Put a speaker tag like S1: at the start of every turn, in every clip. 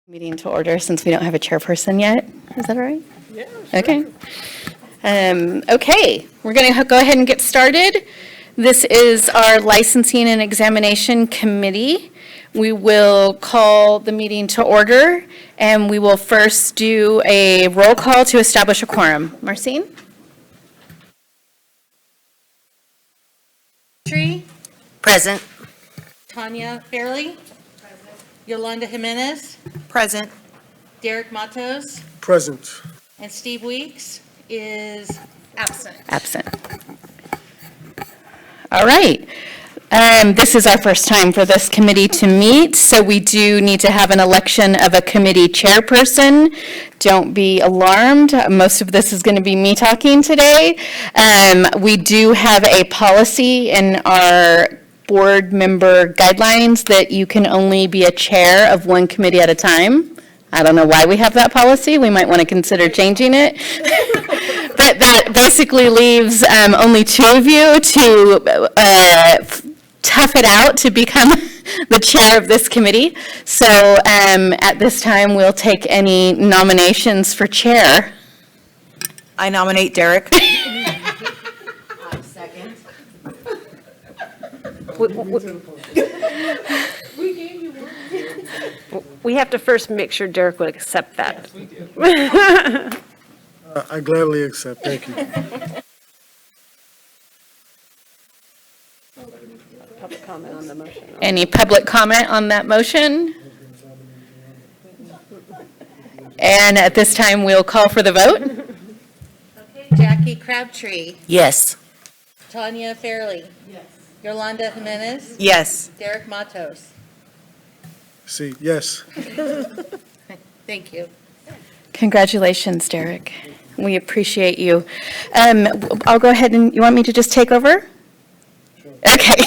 S1: Meeting to order since we don't have a chairperson yet. Is that all right?
S2: Yeah.
S1: Okay. Okay, we're going to go ahead and get started. This is our Licensing and Examination Committee. We will call the meeting to order, and we will first do a roll call to establish a quorum. Marcine?
S3: Tree?
S4: Present.
S3: Tanya Fairley? Present. Yolanda Jimenez?
S4: Present.
S3: Derek Matos?
S2: Present.
S3: And Steve Weeks is absent.
S1: Absent. All right. This is our first time for this committee to meet, so we do need to have an election of a committee chairperson. Don't be alarmed. Most of this is going to be me talking today. We do have a policy in our board member guidelines that you can only be a chair of one committee at a time. I don't know why we have that policy. We might want to consider changing it. But that basically leaves only two of you to tough it out to become the chair of this committee. So at this time, we'll take any nominations for chair.
S4: I nominate Derek.
S3: Second.
S5: We have to first make sure Derek would accept that.
S3: Yes, we do.
S2: I gladly accept. Thank you.
S5: Public comment on the motion.
S1: Any public comment on that motion? And at this time, we'll call for the vote.
S3: Okay, Jackie Crabtree?
S4: Yes.
S3: Tanya Fairley? Yes. Yolanda Jimenez?
S4: Yes.
S3: Derek Matos?
S2: See, yes.
S3: Thank you.
S1: Congratulations, Derek. We appreciate you. I'll go ahead and, you want me to just take over? Okay.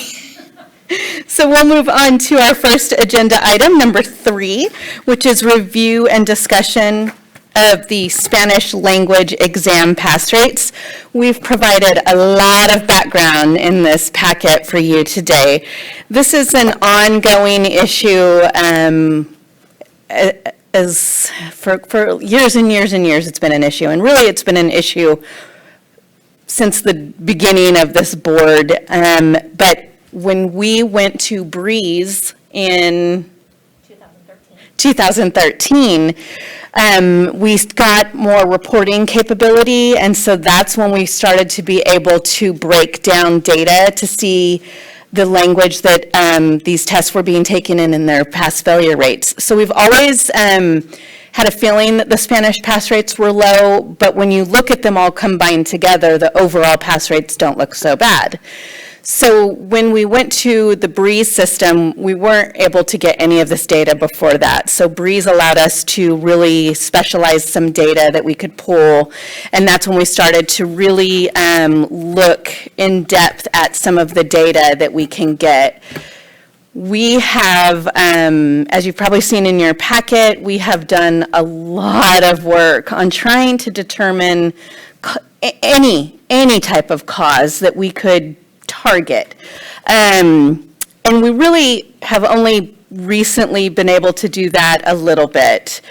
S1: So we'll move on to our first agenda item, number 3, which is review and discussion of the Spanish language exam pass rates. We've provided a lot of background in this packet for you today. This is an ongoing issue as for years and years and years it's been an issue. And really it's been an issue since the beginning of this board. But when we went to Breeze in 2013, we got more reporting capability, and so that's when we started to be able to break down data to see the language that these tests were being taken in and their pass failure rates. So we've always had a feeling that the Spanish pass rates were low, but when you look at them all combined together, the overall pass rates don't look so bad. So when we went to the Breeze system, we weren't able to get any of this data before that. So Breeze allowed us to really specialize some data that we could pull, and that's when we started to really look in depth at some of the data that we can get. We have, as you've probably seen in your packet, we have done a lot of work on trying to determine any type of cause that we could target. And we really have only recently been able to do that a little bit.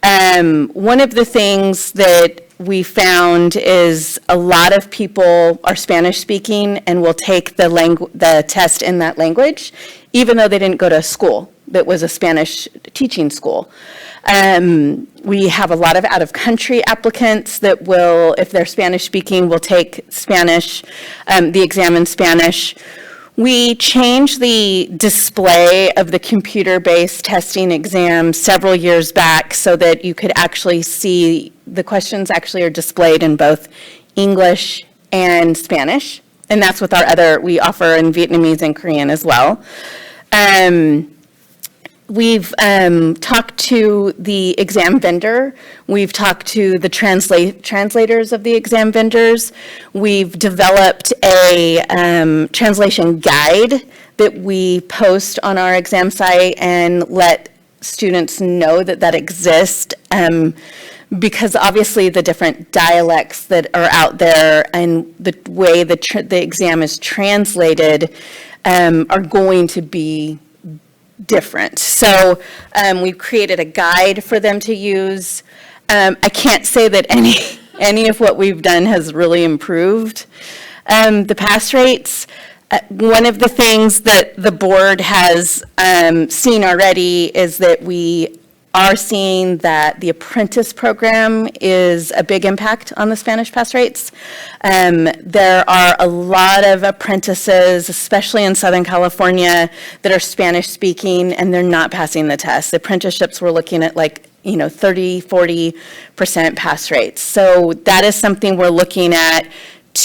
S1: One of the things that we found is a lot of people are Spanish speaking and will take the test in that language, even though they didn't go to a school that was a Spanish teaching school. We have a lot of out-of-country applicants that will, if they're Spanish-speaking, will take Spanish, the exam in Spanish. We changed the display of the computer-based testing exam several years back so that you could actually see the questions actually are displayed in both English and Spanish. And that's with we offer in Vietnamese and Korean as well. We've talked to the exam vendor. We've talked to the translators of the exam vendors. We've developed a translation guide that we post on our exam site and let students know that exists. Because obviously the different dialects that are out there and the way the exam is translated are going to be different. So we've created a guide for them to use. I can't say that any of what we've done has really improved the pass rates. One of the things that the board has seen already is that we are seeing that the apprentice program is a big impact on the Spanish pass rates. There are a lot of apprentices, especially in Southern California, that are Spanish speaking and they're not passing the test. The apprenticeships, we're looking at 30, 40% pass rates. So that is something we're looking at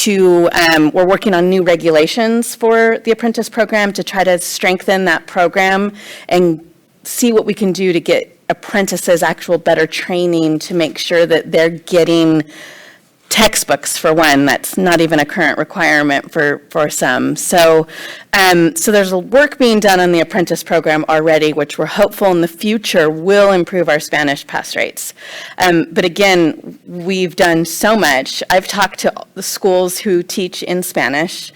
S1: we're working on new regulations for the apprentice program to try to strengthen that program and see what we can do to get apprentices actual better training to make sure that they're getting textbooks for one. That's not even a current requirement for some. So there's work being done on the apprentice program already, which we're hopeful in the future will improve our Spanish pass rates. But again, we've done so much. I've talked to the schools who teach in Spanish.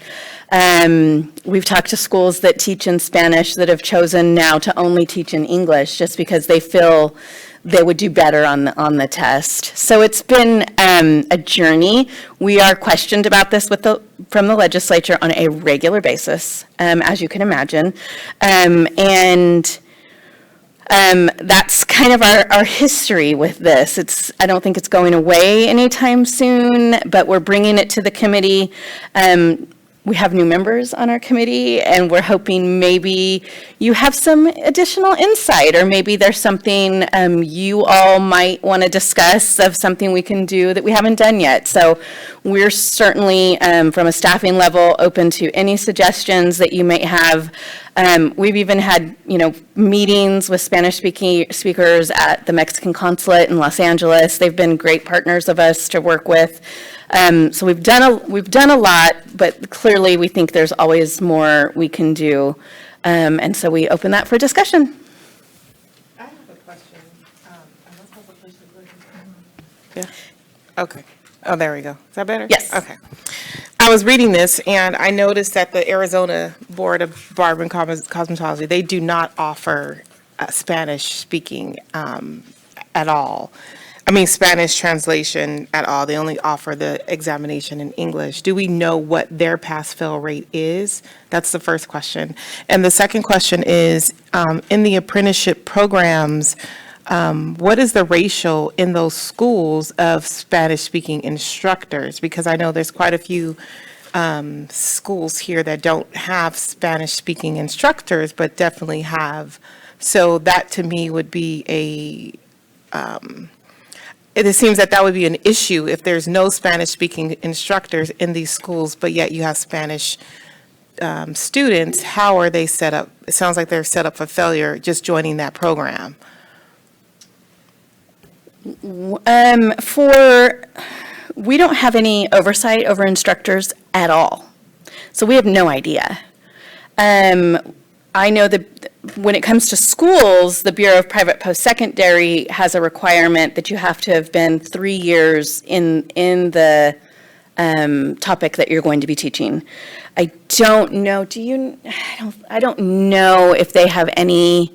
S1: We've talked to schools that teach in Spanish that have chosen now to only teach in English just because they feel they would do better on the test. So it's been a journey. We are questioned about this from the legislature on a regular basis, as you can imagine. And that's kind of our history with this. I don't think it's going away anytime soon, but we're bringing it to the committee. We have new members on our committee, and we're hoping maybe you have some additional insight, or maybe there's something you all might want to discuss of something we can do that we haven't done yet. So we're certainly, from a staffing level, open to any suggestions that you may have. We've even had, meetings with Spanish speakers at the Mexican consulate in Los Angeles. They've been great partners of us to work with. So we've done a lot, but clearly we think there's always more we can do. And so we open that for discussion.
S6: I have a question. Unless I have a place to go. Yeah, okay. Oh, there we go. Is that better?
S1: Yes.
S6: Okay. I was reading this and I noticed that the Arizona Board of Barbering Cosmetology, they do not offer Spanish speaking at all. I mean, Spanish translation at all. They only offer the examination in English. Do we know what their pass-fail rate is? That's the first question. And the second question is, in the apprenticeship programs, what is the ratio in those schools of Spanish-speaking instructors? Because I know there's quite a few schools here that don't have Spanish-speaking instructors, but definitely have. So that, to me, would be it seems that would be an issue if there's no Spanish-speaking instructors in these schools, but yet you have Spanish students. How are they set up? It sounds like they're set up for failure just joining that program.
S1: We don't have any oversight over instructors at all. So we have no idea. I know that when it comes to schools, the Bureau of Private Post-Secondary has a requirement that you have to have been 3 years in the topic that you're going to be teaching. I don't know, I don't know if they have any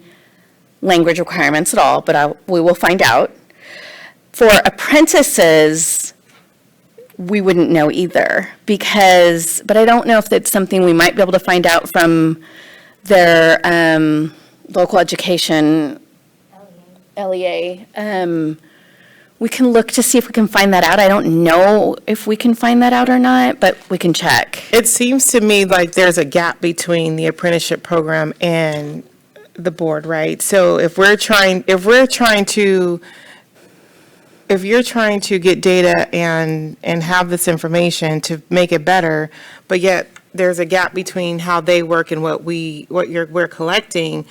S1: language requirements at all, but we will find out. For apprentices, we wouldn't know either but I don't know if that's something we might be able to find out from their local education, LEA. We can look to see if we can find that out. I don't know if we can find that out or not, but we can check.
S6: It seems to me like there's a gap between the apprenticeship program and the board, right? So if you're trying to get data and have this information to make it better, but yet there's a gap between how they work and what we're collecting,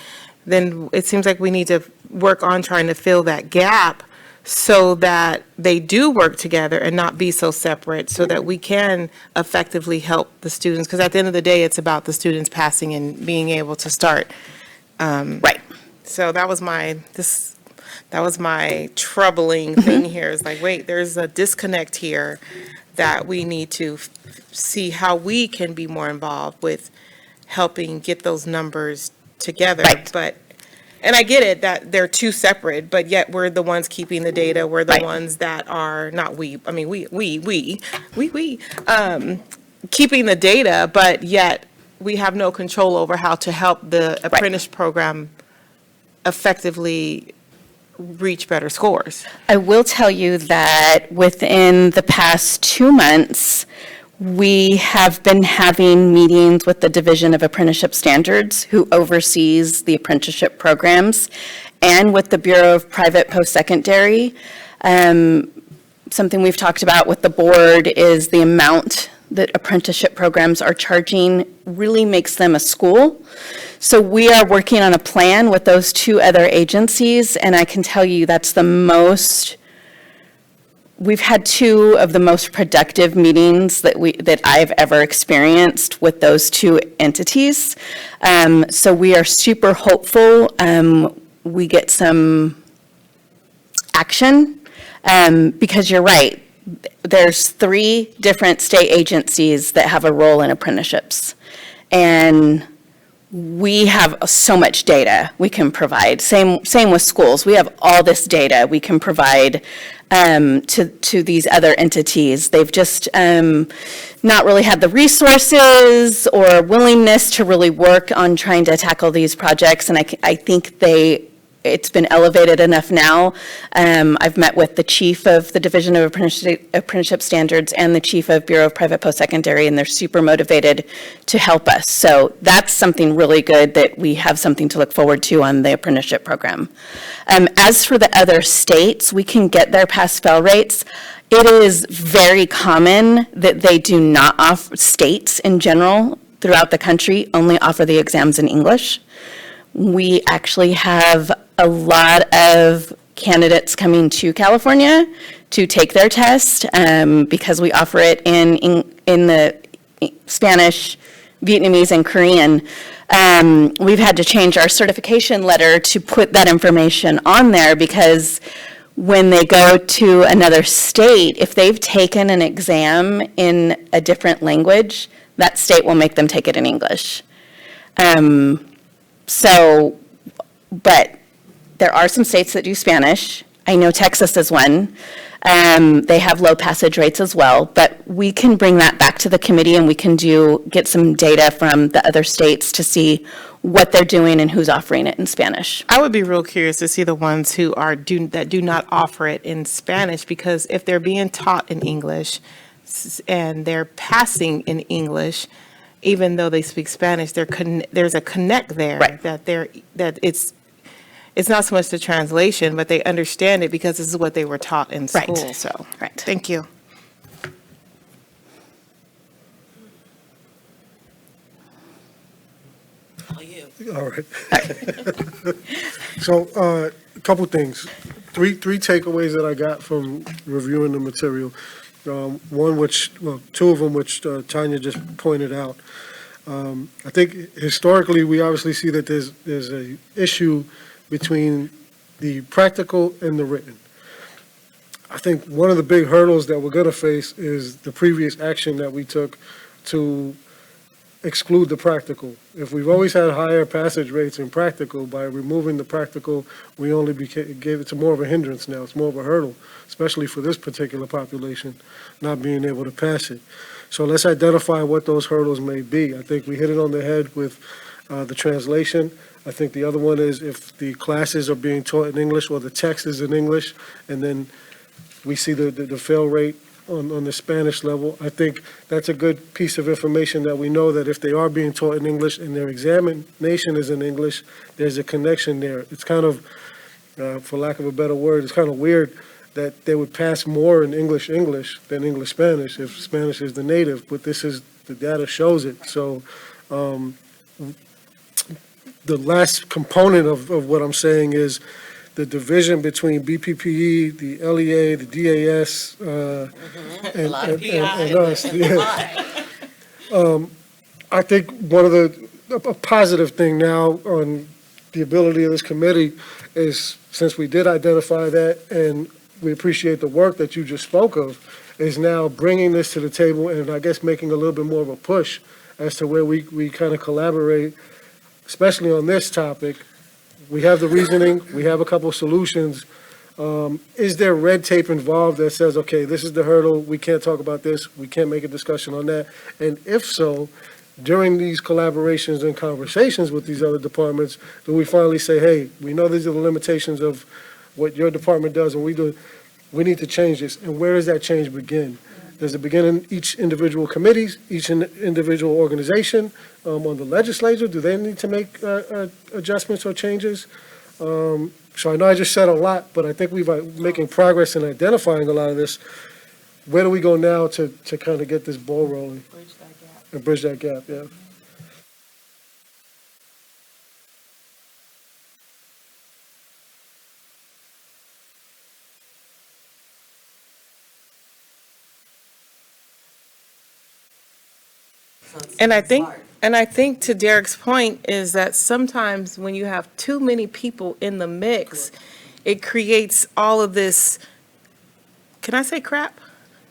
S6: then it seems like we need to work on trying to fill that gap so that they do work together and not be so separate, so that we can effectively help the students. Because at the end of the day, it's about the students passing and being able to start.
S1: Right.
S6: So that was my troubling thing here. Is like, wait, there's a disconnect here that we need to see how we can be more involved with helping get those numbers together.
S1: Right.
S6: But, and I get it that they're two separate, but yet we're the ones keeping the data. We're the
S1: Right.
S6: ones that are, not we, I mean, keeping the data, but yet we have no control over how to help the apprentice program effectively reach better scores.
S1: I will tell you that within the past 2 months, we have been having meetings with the Division of Apprenticeship Standards, who oversees the apprenticeship programs, and with the Bureau of Private Post-Secondary. Something we've talked about with the board is the amount that apprenticeship programs are charging really makes them a school. So we are working on a plan with those two other agencies, and I can tell you that's we've had two of the most productive meetings that I've ever experienced with those two entities. So we are super hopeful we get some action, because you're right. There's 3 different state agencies that have a role in apprenticeships. And we have so much data we can provide. Same with schools. We have all this data we can provide to these other entities. They've just not really had the resources or willingness to really work on trying to tackle these projects. And I think it's been elevated enough now. I've met with the chief of the Division of Apprenticeship Standards and the chief of Bureau of Private Post-Secondary, and they're super motivated to help us. So that's something really good that we have something to look forward to on the apprenticeship program. As for the other states, we can get their pass-fail rates. It is very common that they do not offer, states in general throughout the country only offer the exams in English. We actually have a lot of candidates coming to California to take their test because we offer it in the Spanish, Vietnamese, and Korean. We've had to change our certification letter to put that information on there because when they go to another state, if they've taken an exam in a different language, that state will make them take it in English. But there are some states that do Spanish. I know Texas is one. They have low passage rates as well, but we can bring that back to the committee and we can get some data from the other states to see what they're doing and who's offering it in Spanish.
S6: I would be real curious to see the ones who that do not offer it in Spanish, because if they're being taught in English and they're passing in English, even though they speak Spanish, there's a connect there.
S1: Right.
S6: That it's not so much the translation, but they understand it because this is what they were taught in
S1: Right.
S6: school. So,
S1: Right.
S6: Thank you.
S2: All right. So, a couple things. Three takeaways that I got from reviewing the material. Two of them which Tanya just pointed out. I think historically, we obviously see that there's a issue between the practical and the written. I think one of the big hurdles that we're going to face is the previous action that we took to exclude the practical. If we've always had higher passage rates in practical, by removing the practical, we only gave it to more of a hindrance now. It's more of a hurdle, especially for this particular population, not being able to pass it. So let's identify what those hurdles may be. I think we hit it on the head with the translation. I think the other one is if the classes are being taught in English or the text is in English, and then we see the fail rate on the Spanish level. I think that's a good piece of information that we know that if they are being taught in English and their examination is in English, there's a connection there. It's kind of, for lack of a better word, it's kind of weird that they would pass more in English than English-Spanish if Spanish is the native, but the data shows it. So the last component of what I'm saying is the division between BPPE, the LEA, the DAS, and us. Yeah. I think one of a positive thing now on the ability of this committee is, since we did identify that and we appreciate the work that you just spoke of, is now bringing this to the table and I guess making a little bit more of a push as to where we kind of collaborate especially on this topic, we have the reasoning, we have a couple of solutions. Is there red tape involved that says, okay, this is the hurdle, we can't talk about this, we can't make a discussion on that? And if so, during these collaborations and conversations with these other departments, do we finally say, hey, we know these are the limitations of what your department does and we do, we need to change this? And where does that change begin? Does it begin in each individual committees, each individual organization, on the legislature? Do they need to make adjustments or changes? So I know I just said a lot, but I think we're making progress in identifying a lot of this. Where do we go now to kind of get this ball rolling?
S6: Bridge that gap.
S2: And bridge that gap, yeah.
S6: And I think to Derek's point is that sometimes when you have too many people in the mix, it creates all of this, can I say crap?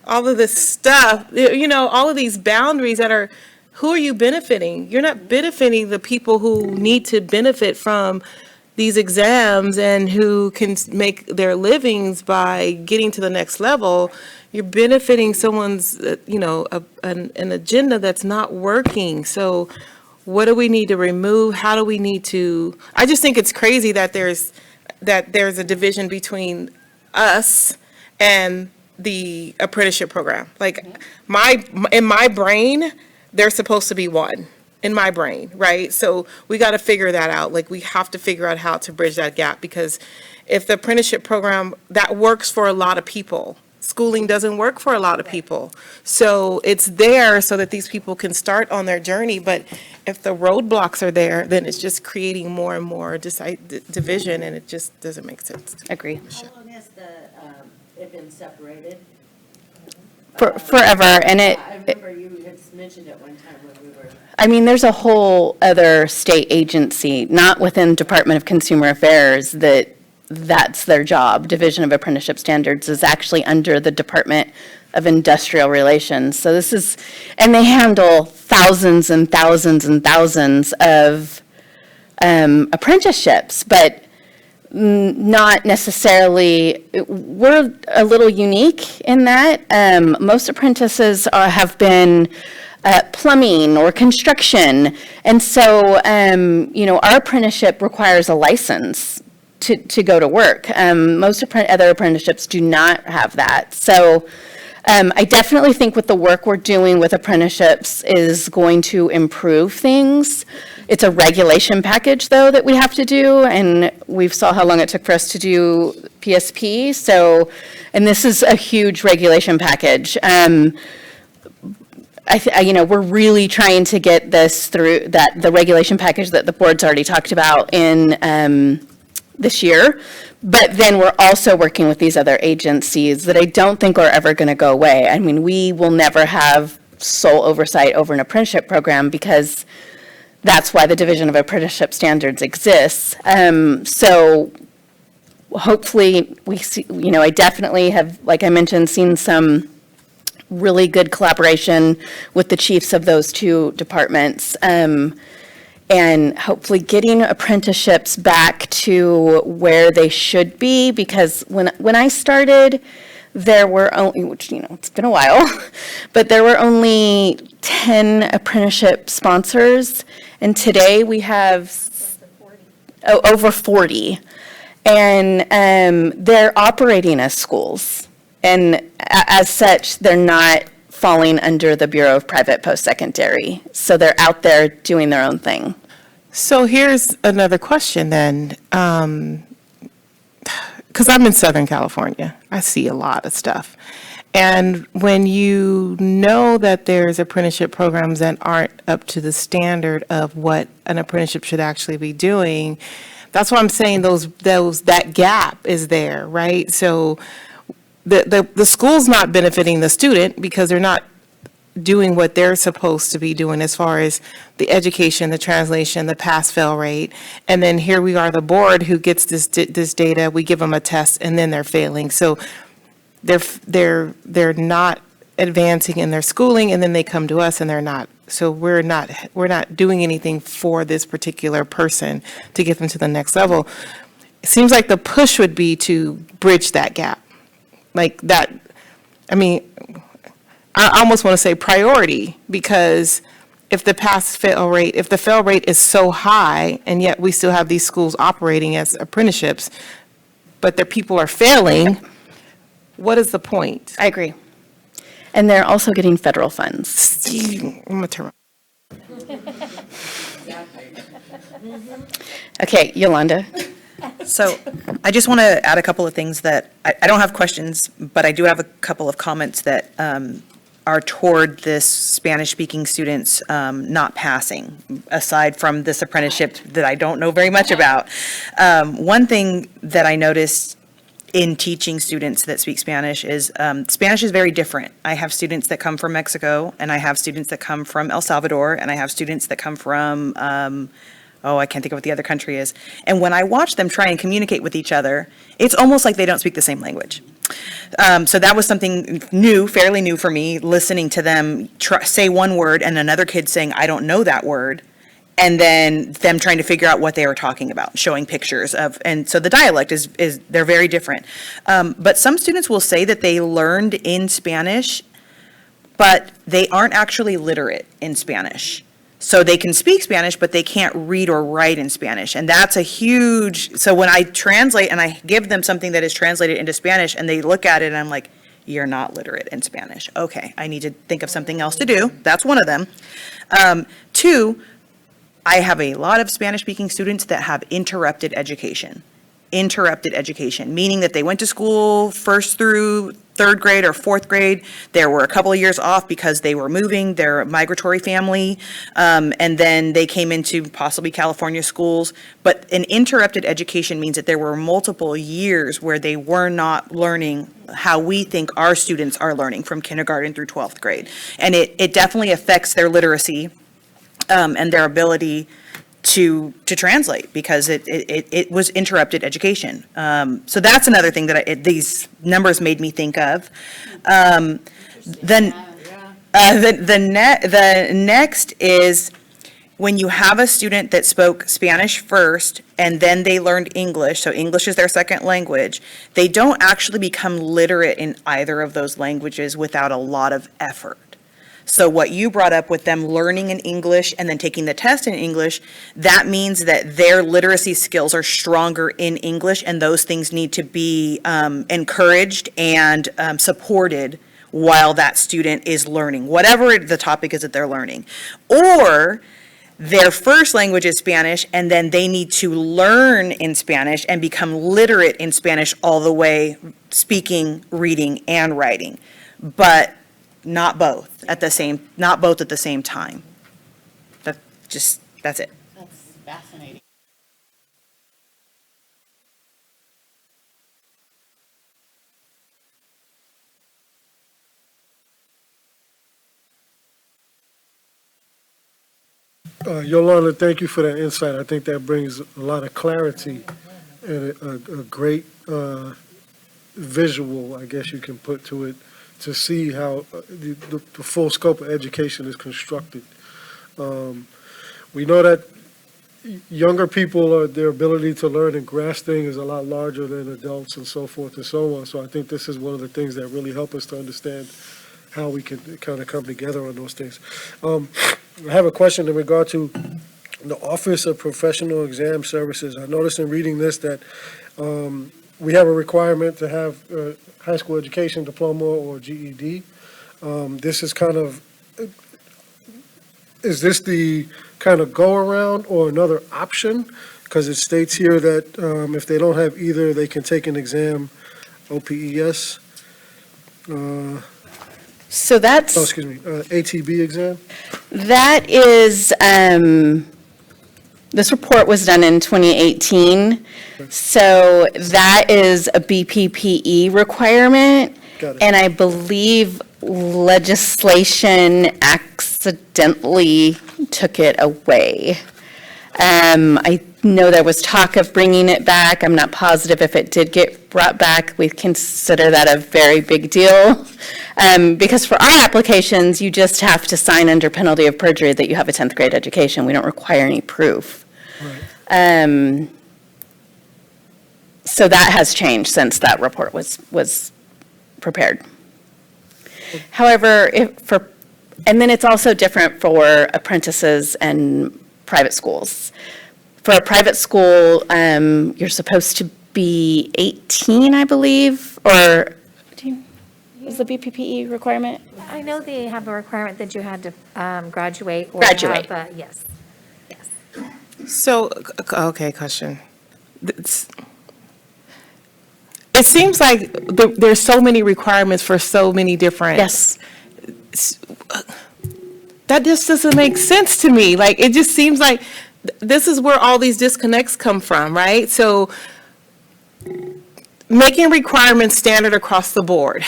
S6: All of this stuff, all of these boundaries that are, who are you benefiting? You're not benefiting the people who need to benefit from these exams and who can make their livings by getting to the next level. You're benefiting someone's, an agenda that's not working. So what do we need to remove? How do we need to, I just think it's crazy that there's a division between us and the apprenticeship program. Like in my brain, they're supposed to be one. In my brain, right? So we got to figure that out. Like we have to figure out how to bridge that gap, because if the apprenticeship program, that works for a lot of people, schooling doesn't work for a lot of people. So it's there so that these people can start on their journey. But if the roadblocks are there, then it's just creating more and more division, and it just doesn't make sense.
S1: Agree.
S7: How long has it been separated?
S1: Forever, and
S7: I remember you had mentioned it one time when we were.
S1: I mean, there's a whole other state agency, not within Department of Consumer Affairs, that's their job. Division of Apprenticeship Standards is actually under the Department of Industrial Relations. So and they handle thousands and thousands and thousands of apprenticeships, but not necessarily, we're a little unique in that. Most apprentices have been plumbing or construction. And so, our apprenticeship requires a license to go to work. Most other apprenticeships do not have that. So I definitely think with the work we're doing with apprenticeships is going to improve things. It's a regulation package, though, that we have to do, and we saw how long it took for us to do PSP. So, and this is a huge regulation package. We're really trying to get this through the regulation package that the board's already talked about in this year. But then we're also working with these other agencies that I don't think are ever going to go away. I mean, we will never have sole oversight over an apprenticeship program because that's why the Division of Apprenticeship Standards exists. So hopefully we see, I definitely have, like I mentioned, seen some really good collaboration with the chiefs of those two departments. And hopefully getting apprenticeships back to where they should be, because when I started, there were only, which, it's been a while, but there were only 10 apprenticeship sponsors, and today we have over 40. And they're operating as schools. And as such, they're not falling under the Bureau of Private Post-Secondary. So they're out there doing their own thing.
S6: So here's another question then, because I'm in Southern California. I see a lot of stuff. And when you know that there's apprenticeship programs that aren't up to the standard of what an apprenticeship should actually be doing, that's why I'm saying that gap is there, right? So the school's not benefiting the student because they're not doing what they're supposed to be doing as far as the education, the translation, the pass-fail rate. And then here we are, the board who gets this data, we give them a test, and then they're failing. So they're not advancing in their schooling, and then they come to us and they're not. So we're not doing anything for this particular person to get them to the next level. It seems like the push would be to bridge that gap. Like that, I mean, I almost want to say priority, because if the fail rate is so high, and yet we still have these schools operating as apprenticeships, but their people are failing, what is the point?
S1: I agree. And they're also getting federal funds.
S6: I'm gonna turn.
S1: Okay, Yolanda.
S8: So I just want to add a couple of things that, I don't have questions, but I do have a couple of comments that are toward this Spanish-speaking students not passing, aside from this apprenticeship that I don't know very much about. One thing that I noticed in teaching students that speak Spanish is Spanish is very different. I have students that come from Mexico, and I have students that come from El Salvador, and I have students that come from, I can't think of what the other country is. And when I watch them try and communicate with each other, it's almost like they don't speak the same language. So that was something new, fairly new for me, listening to them say one word and another kid saying, I don't know that word. And then them trying to figure out what they were talking about, showing pictures of, and so the dialect is they're very different. But some students will say that they learned in Spanish, but they aren't actually literate in Spanish. So they can speak Spanish, but they can't read or write in Spanish. And that's a huge, so when I translate and I give them something that is translated into Spanish and they look at it and I'm like, you're not literate in Spanish. Okay, I need to think of something else to do. That's one of them. Two, I have a lot of Spanish-speaking students that have interrupted education. Interrupted education, meaning that they went to school first through third grade or fourth grade. There were a couple of years off because they were moving, they're a migratory family, and then they came into possibly California schools. But an interrupted education means that there were multiple years where they were not learning how we think our students are learning from kindergarten through 12th grade. And it definitely affects their literacy and their ability to translate, because it was interrupted education. So that's another thing that these numbers made me think of. Then the next is when you have a student that spoke Spanish first and then they learned English, so English is their second language, they don't actually become literate in either of those languages without a lot of effort. So what you brought up with them learning in English and then taking the test in English, that means that their literacy skills are stronger in English, and those things need to be encouraged and supported while that student is learning, whatever the topic is that they're learning. Or their first language is Spanish, and then they need to learn in Spanish and become literate in Spanish all the way, speaking, reading, and writing. But not both at the same time. That's it.
S7: That's fascinating.
S2: Yolanda, thank you for that insight. I think that brings a lot of clarity and a great visual, I guess you can put to it, to see how the full scope of education is constructed. We know that younger people, their ability to learn and grasp things is a lot larger than adults and so forth and so on. So I think this is one of the things that really help us to understand how we can kind of come together on those things. I have a question in regard to the Office of Professional Exam Services. I noticed in reading this that we have a requirement to have a high school education diploma or GED. This is kind of, is this the kind of go-around or another option? Because it states here that if they don't have either, they can take an exam, OPES.
S1: So that's.
S2: ATB exam?
S1: That is, this report was done in 2018. So that is a BPPE requirement.
S2: Got it.
S1: And I believe legislation accidentally took it away. I know there was talk of bringing it back. I'm not positive if it did get brought back. We consider that a very big deal. Because for our applications, you just have to sign under penalty of perjury that you have a 10th grade education. We don't require any proof. So that has changed since that report was prepared. However, and then it's also different for apprentices and private schools. For a private school, you're supposed to be 18, I believe, or is the BPPE requirement?
S3: I know they have a requirement that you had to graduate or
S1: Graduate.
S3: have, yes.
S6: So, okay, question. It seems like there's so many requirements for so many different.
S1: Yes.
S6: That just doesn't make sense to me. Like, it just seems like this is where all these disconnects come from, right? So making requirements standard across the board,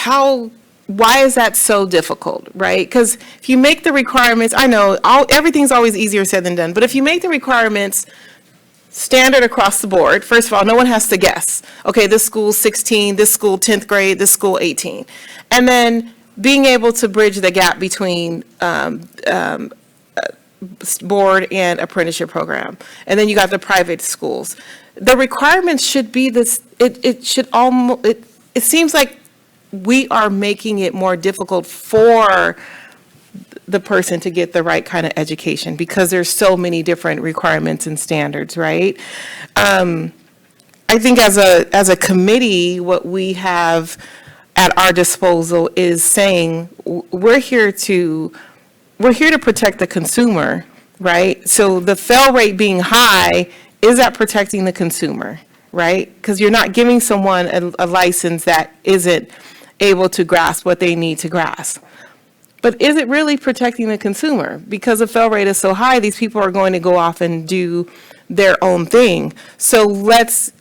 S6: why is that so difficult, right? Because if you make the requirements, I know everything's always easier said than done, but if you make the requirements standard across the board, first of all, no one has to guess. Okay, this school's 16, this school 10th grade, this school 18. And then being able to bridge the gap between board and apprenticeship program. And then you got the private schools. The requirements should be this, it seems like we are making it more difficult for the person to get the right kind of education because there's so many different requirements and standards, right? I think as a committee, what we have at our disposal is saying we're here to protect the consumer, right? So the fail rate being high, is that protecting the consumer, right? Because you're not giving someone a license that isn't able to grasp what they need to grasp. But is it really protecting the consumer? Because the fail rate is so high, these people are going to go off and do their own thing. So let's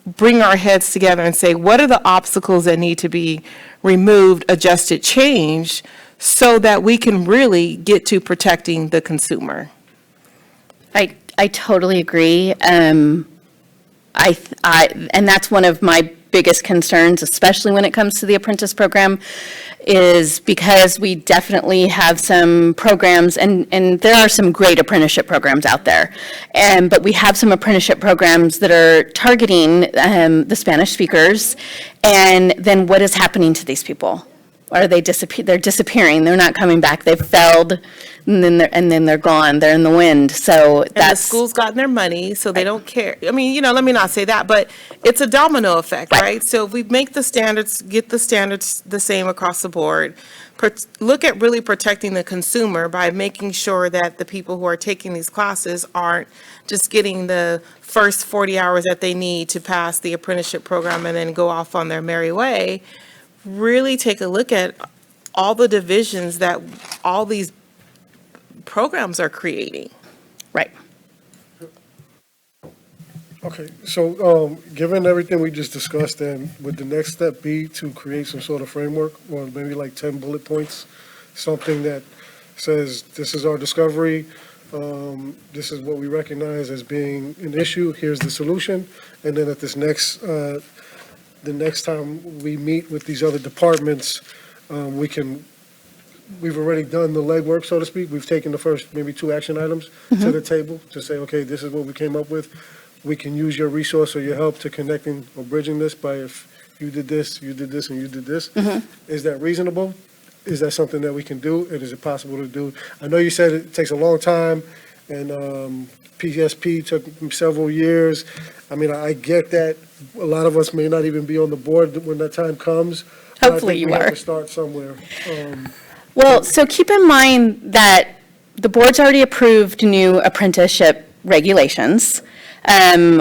S6: bring our heads together and say, what are the obstacles that need to be removed, adjusted, changed, so that we can really get to protecting the consumer?
S1: I totally agree. And that's one of my biggest concerns, especially when it comes to the apprentice program, is because we definitely have some programs, and there are some great apprenticeship programs out there, but we have some apprenticeship programs that are targeting the Spanish speakers, and then what is happening to these people? Are they they're disappearing, they're not coming back, they've failed, and then they're gone, they're in the wind, so
S6: And the
S1: that's.
S6: school's gotten their money, so they don't care. I mean, let me not say that, but it's a domino effect, right? So if we make the standards, get the standards the same across the board, look at really protecting the consumer by making sure that the people who are taking these classes aren't just getting the first 40 hours that they need to pass the apprenticeship program and then go off on their merry way. Really take a look at all the divisions that all these programs are creating.
S1: Right.
S2: Okay, so given everything we just discussed, then would the next step be to create some sort of framework, or maybe like 10 bullet points, something that says this is our discovery, this is what we recognize as being an issue, here's the solution, and then at this the next time we meet with these other departments, we've already done the legwork, so to speak. We've taken the first maybe 2 action items to the table to say, okay, this is what we came up with. We can use your resource or your help to connecting or bridging this by if you did this, and you did this. Is that reasonable? Is that something that we can do? And is it possible to do? I know you said it takes a long time, and PSP took several years. I mean, I get that. A lot of us may not even be on the board when that time comes. But
S1: Hopefully you
S2: I think we have
S1: are.
S2: to start somewhere.
S1: Well, so keep in mind that the board's already approved new apprenticeship regulations,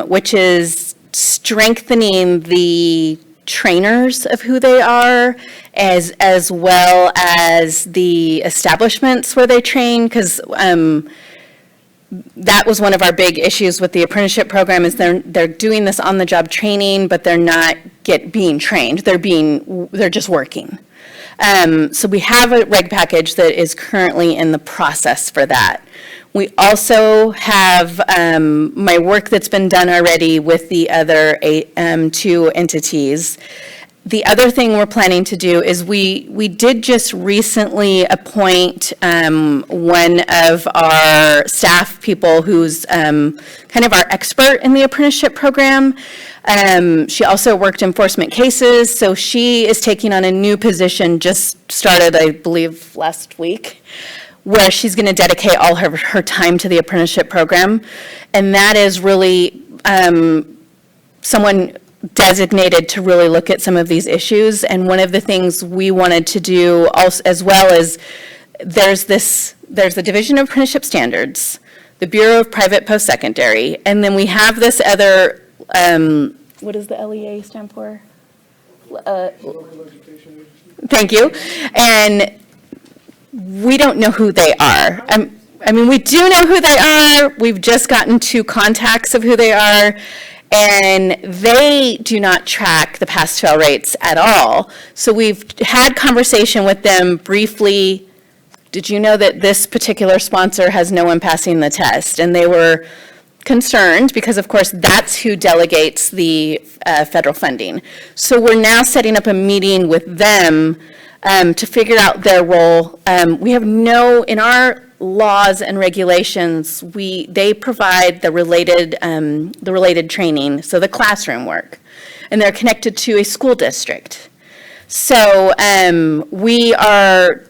S1: which is strengthening the trainers of who they are, as well as the establishments where they train, because that was one of our big issues with the apprenticeship program, is they're doing this on-the-job training, but they're not being trained. They're just working. So we have a reg package that is currently in the process for that. We also have my work that's been done already with the other two entities. The other thing we're planning to do is we did just recently appoint one of our staff people who's kind of our expert in the apprenticeship program. She also worked enforcement cases, so she is taking on a new position, just started, I believe, last week, where she's going to dedicate all her time to the apprenticeship program. And that is really someone designated to really look at some of these issues. And one of the things we wanted to do also, as well as, there's the Division of Apprenticeship Standards, the Bureau of Private Post-Secondary, and then we have this other, what does the LEA stand for? Thank you. And we don't know who they are. I mean, we do know who they are. We've just gotten 2 contacts of who they are. And they do not track the pass-fail rates at all. So we've had conversation with them briefly. Did you know that this particular sponsor has no one passing the test? And they were concerned because, of course, that's who delegates the federal funding. So we're now setting up a meeting with them to figure out their role. We have in our laws and regulations, they provide the related training, so the classroom work, and they're connected to a school district. So we are,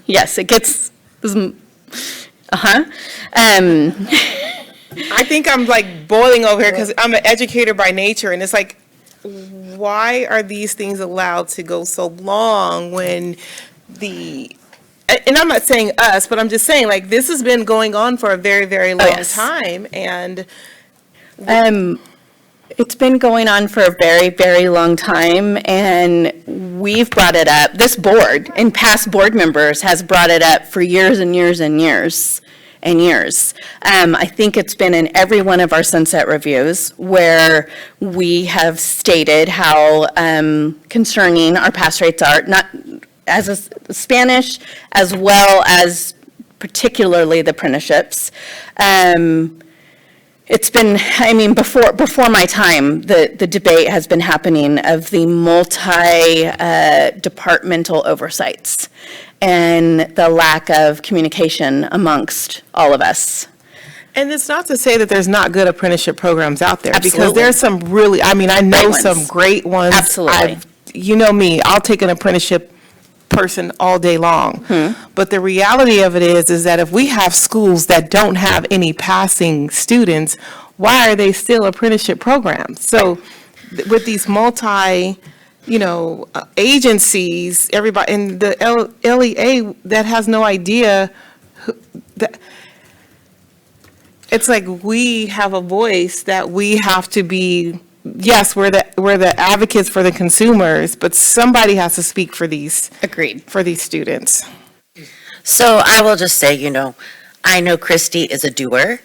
S1: yes, it gets,
S6: I think I'm like boiling over here because I'm an educator by nature, and it's like, why are these things allowed to go so long when and I'm not saying us, but I'm just saying, like, this has been going on for a very, very long
S1: yes.
S6: time, and
S1: it's been going on for a very, very long time, and we've brought it up. This board and past board members has brought it up for years and years and years and years. I think it's been in every one of our sunset reviews where we have stated how concerning our pass rates are, not as a Spanish, as well as particularly the apprenticeships. It's been, I mean, before my time, the debate has been happening of the multi-departmental oversights and the lack of communication amongst all of us.
S6: And it's not to say that there's not good apprenticeship programs out there. Because
S1: Absolutely.
S6: there's some really, I mean, I know
S1: Great ones.
S6: some great ones.
S1: Absolutely.
S6: You know me, I'll take an apprenticeship person all day long. But the reality of it is that if we have schools that don't have any passing students, why are they still apprenticeship programs? So with these agencies, everybody, and the LEA that has no idea that it's like we have a voice that we have to be. Yes, we're the advocates for the consumers, but somebody has to speak for these.
S1: Agreed.
S6: For these students.
S4: So I will just say, I know Christy is a doer,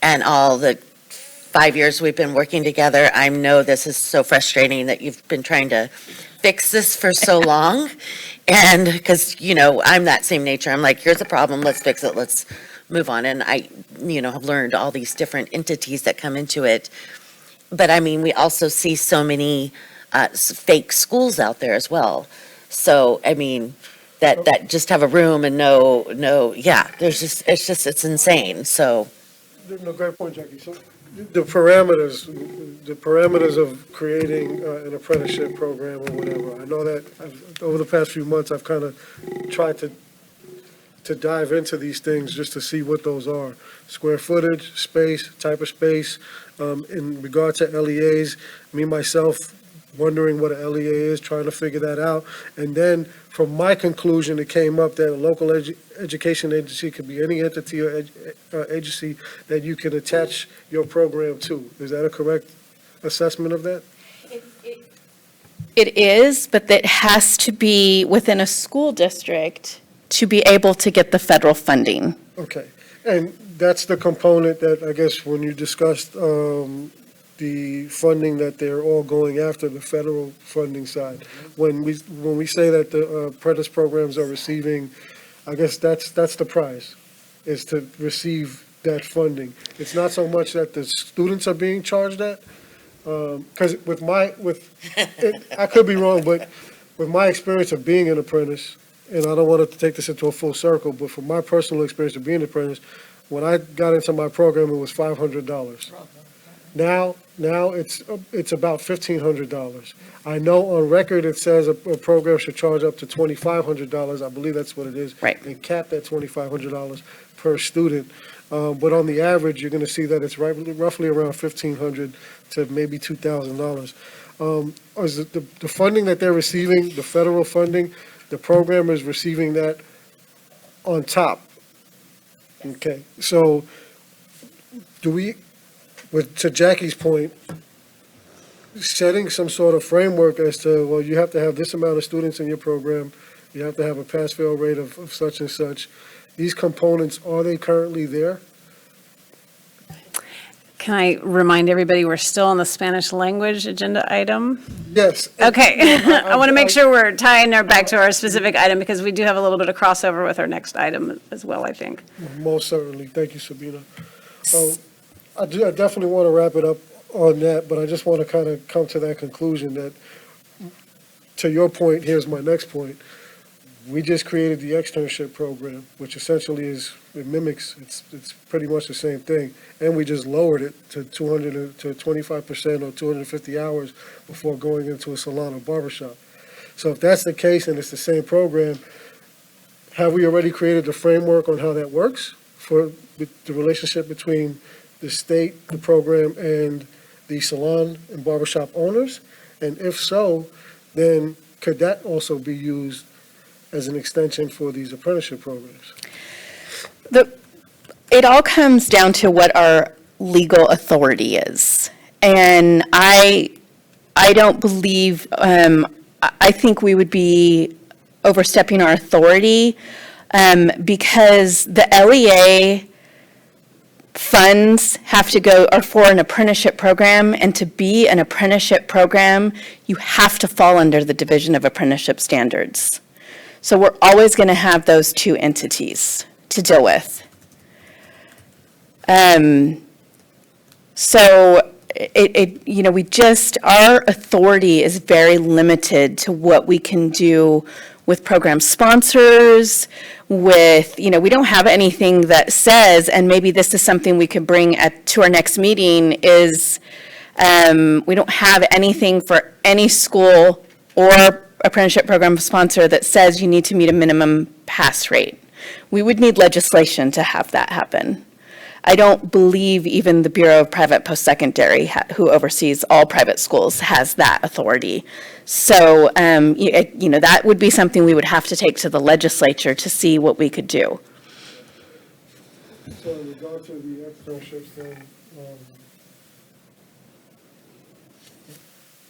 S4: and all the 5 years we've been working together, I know this is so frustrating that you've been trying to fix this for so long. And because, I'm that same nature. I'm like, here's a problem, let's fix it, let's move on. And I, have learned all these different entities that come into it. But I mean, we also see so many fake schools out there as well. So, I mean, that just have a room and it's insane, so.
S2: No, great point, Jackie. So the parameters of creating an apprenticeship program or whatever, I know that over the past few months, I've kind of tried to dive into these things just to see what those are. Square footage, space, type of space. In regard to LEAs, me, myself, wondering what a LEA is, trying to figure that out. And then from my conclusion, it came up that a local education agency could be any entity or agency that you can attach your program to. Is that a correct assessment of that?
S1: It is, but that has to be within a school district to be able to get the federal funding.
S2: Okay. And that's the component that, I guess, when you discussed the funding that they're all going after, the federal funding side. When we say that the apprentice programs are receiving, I guess that's the prize. is to receive that funding. It's not so much that the students are being charged that, because I could be wrong, but with my experience of being an apprentice, and I don't want to take this into a full circle, but from my personal experience of being an apprentice, when I got into my program, it was $500. Now it's about $1,500. I know on record it says a program should charge up to $2,500. I believe that's what it is.
S1: Right.
S2: And cap at $2,500 per student. But on the average, you're going to see that it's roughly around $1,500 to maybe $2,000. Is the funding that they're receiving, the federal funding, the program is receiving that on top. Okay, so to Jackie's point, setting some sort of framework as to, well, you have to have this amount of students in your program, you have to have a pass-fail rate of such and such. These components, are they currently there?
S5: Can I remind everybody, we're still on the Spanish language agenda item?
S2: Yes.
S5: Okay. I want to make sure we're tying back to our specific item because we do have a little bit of crossover with our next item as well, I think.
S2: Most certainly. Thank you, Sabina. I definitely want to wrap it up on that, but I just want to kind of come to that conclusion that, to your point, here's my next point. We just created the Externship Program, which essentially it mimics, it's pretty much the same thing. And we just lowered it to 25% or 250 hours before going into a salon or barbershop. So if that's the case and it's the same program, have we already created the framework on how that works for the relationship between the state, the program, and the salon and barbershop owners? And if so, then could that also be used as an extension for these apprenticeship programs?
S1: It all comes down to what our legal authority is. And I don't believe, I think we would be overstepping our authority because the LEA funds have to go, are for an apprenticeship program, and to be an apprenticeship program, you have to fall under the Division of Apprenticeship Standards. So we're always going to have those two entities to deal with. So our authority is very limited to what we can do with program sponsors, we don't have anything that says, and maybe this is something we could bring to our next meeting, is we don't have anything for any school or apprenticeship program sponsor that says you need to meet a minimum pass rate. We would need legislation to have that happen. I don't believe even the Bureau of Private Post-Secondary, who oversees all private schools, has that authority. So, that would be something we would have to take to the legislature to see what we could do.
S2: So in regard to the externships, then,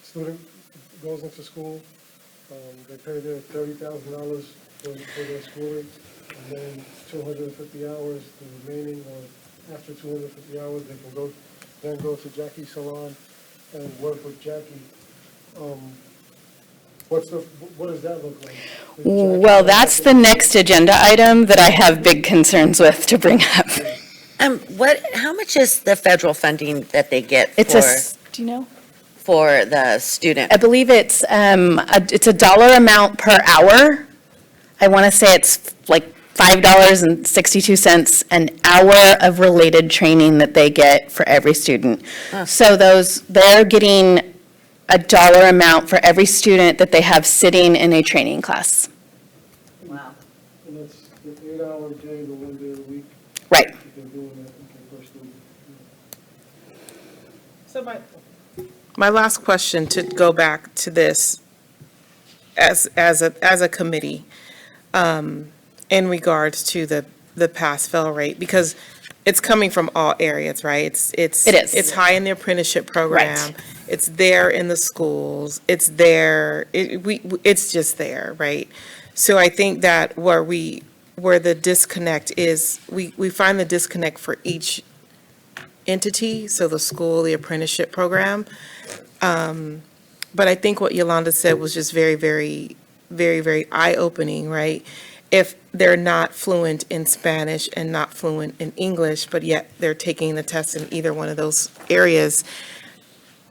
S2: student goes into school, they pay their $30,000 for their schooling, and then 250 hours, the remaining, or after 250 hours, they can go to Jackie's salon and work with Jackie. What does that look like?
S1: Well, that's the next agenda item that I have big concerns with to bring up.
S4: How much is the federal funding that they get
S1: Do you know?
S4: for the student?
S1: I believe it's a dollar amount per hour. I want to say it's like $5.62 an hour of related training that they get for every student. So they're getting a dollar amount for every student that they have sitting in a training class.
S7: Wow.
S2: And that's the 8-hour day, the 1 day a week.
S1: Right.
S2: They're doing that, per student.
S6: So my last question, to go back to this as a committee, in regards to the pass-fail rate, because it's coming from all areas, right? It is. It's high in the apprenticeship program.
S1: Right.
S6: It's there in the schools. It's there. It's just there, right? So I think that where the disconnect is, we find the disconnect for each entity, so the school, the apprenticeship program. But I think what Yolanda said was just very, very, very, very eye-opening, right? if they're not fluent in Spanish and not fluent in English, but yet they're taking the test in either one of those areas,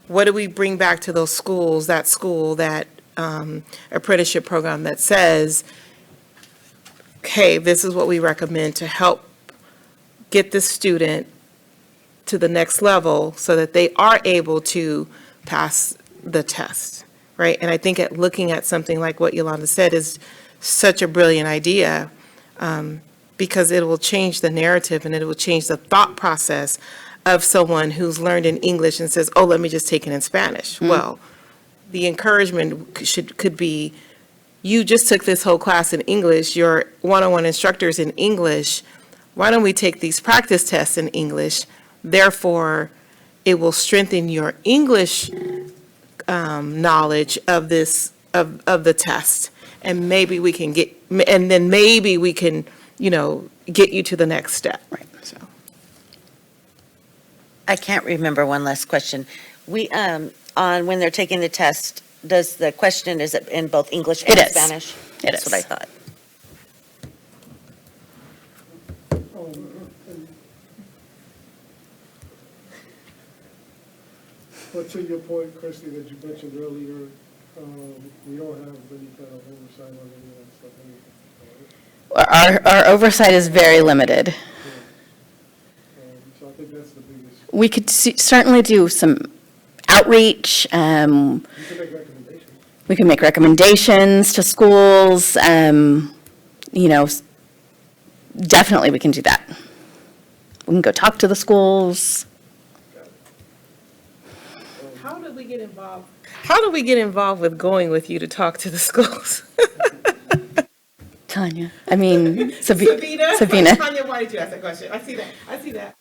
S6: what do we bring back to those schools, that apprenticeship program that says, hey, this is what we recommend to help get the student to the next level so that they are able to pass the test, right? And I think looking at something like what Yolanda said is such a brilliant idea, because it will change the narrative and it will change the thought process of someone who's learned in English and says, oh, let me just take it in Spanish. Well, the encouragement could be, you just took this whole class in English, your one-on-one instructor's in English, why don't we take these practice tests in English? Therefore, it will strengthen your English knowledge of the test. And maybe we can get you to the next step. Right. So.
S4: I can't remember one last question. On when they're taking the test, is it in both English and
S1: It is.
S4: Spanish?
S1: It
S4: That's
S1: is.
S4: what I thought.
S2: But to your point, Christie, that you mentioned earlier, we don't have any kind of oversight on any of that stuff.
S1: Our oversight is very limited.
S2: So I think that's the biggest,
S1: We could certainly do some outreach.
S2: you can make recommendations.
S1: We can make recommendations to schools. Definitely we can do that. We can go talk to the schools.
S6: How did we get involved? How do we get involved with going with you to talk to the schools?
S1: Tanya, I mean,
S6: Sabina?
S1: Sabina.
S6: Tanya, why did you ask that question? I see that.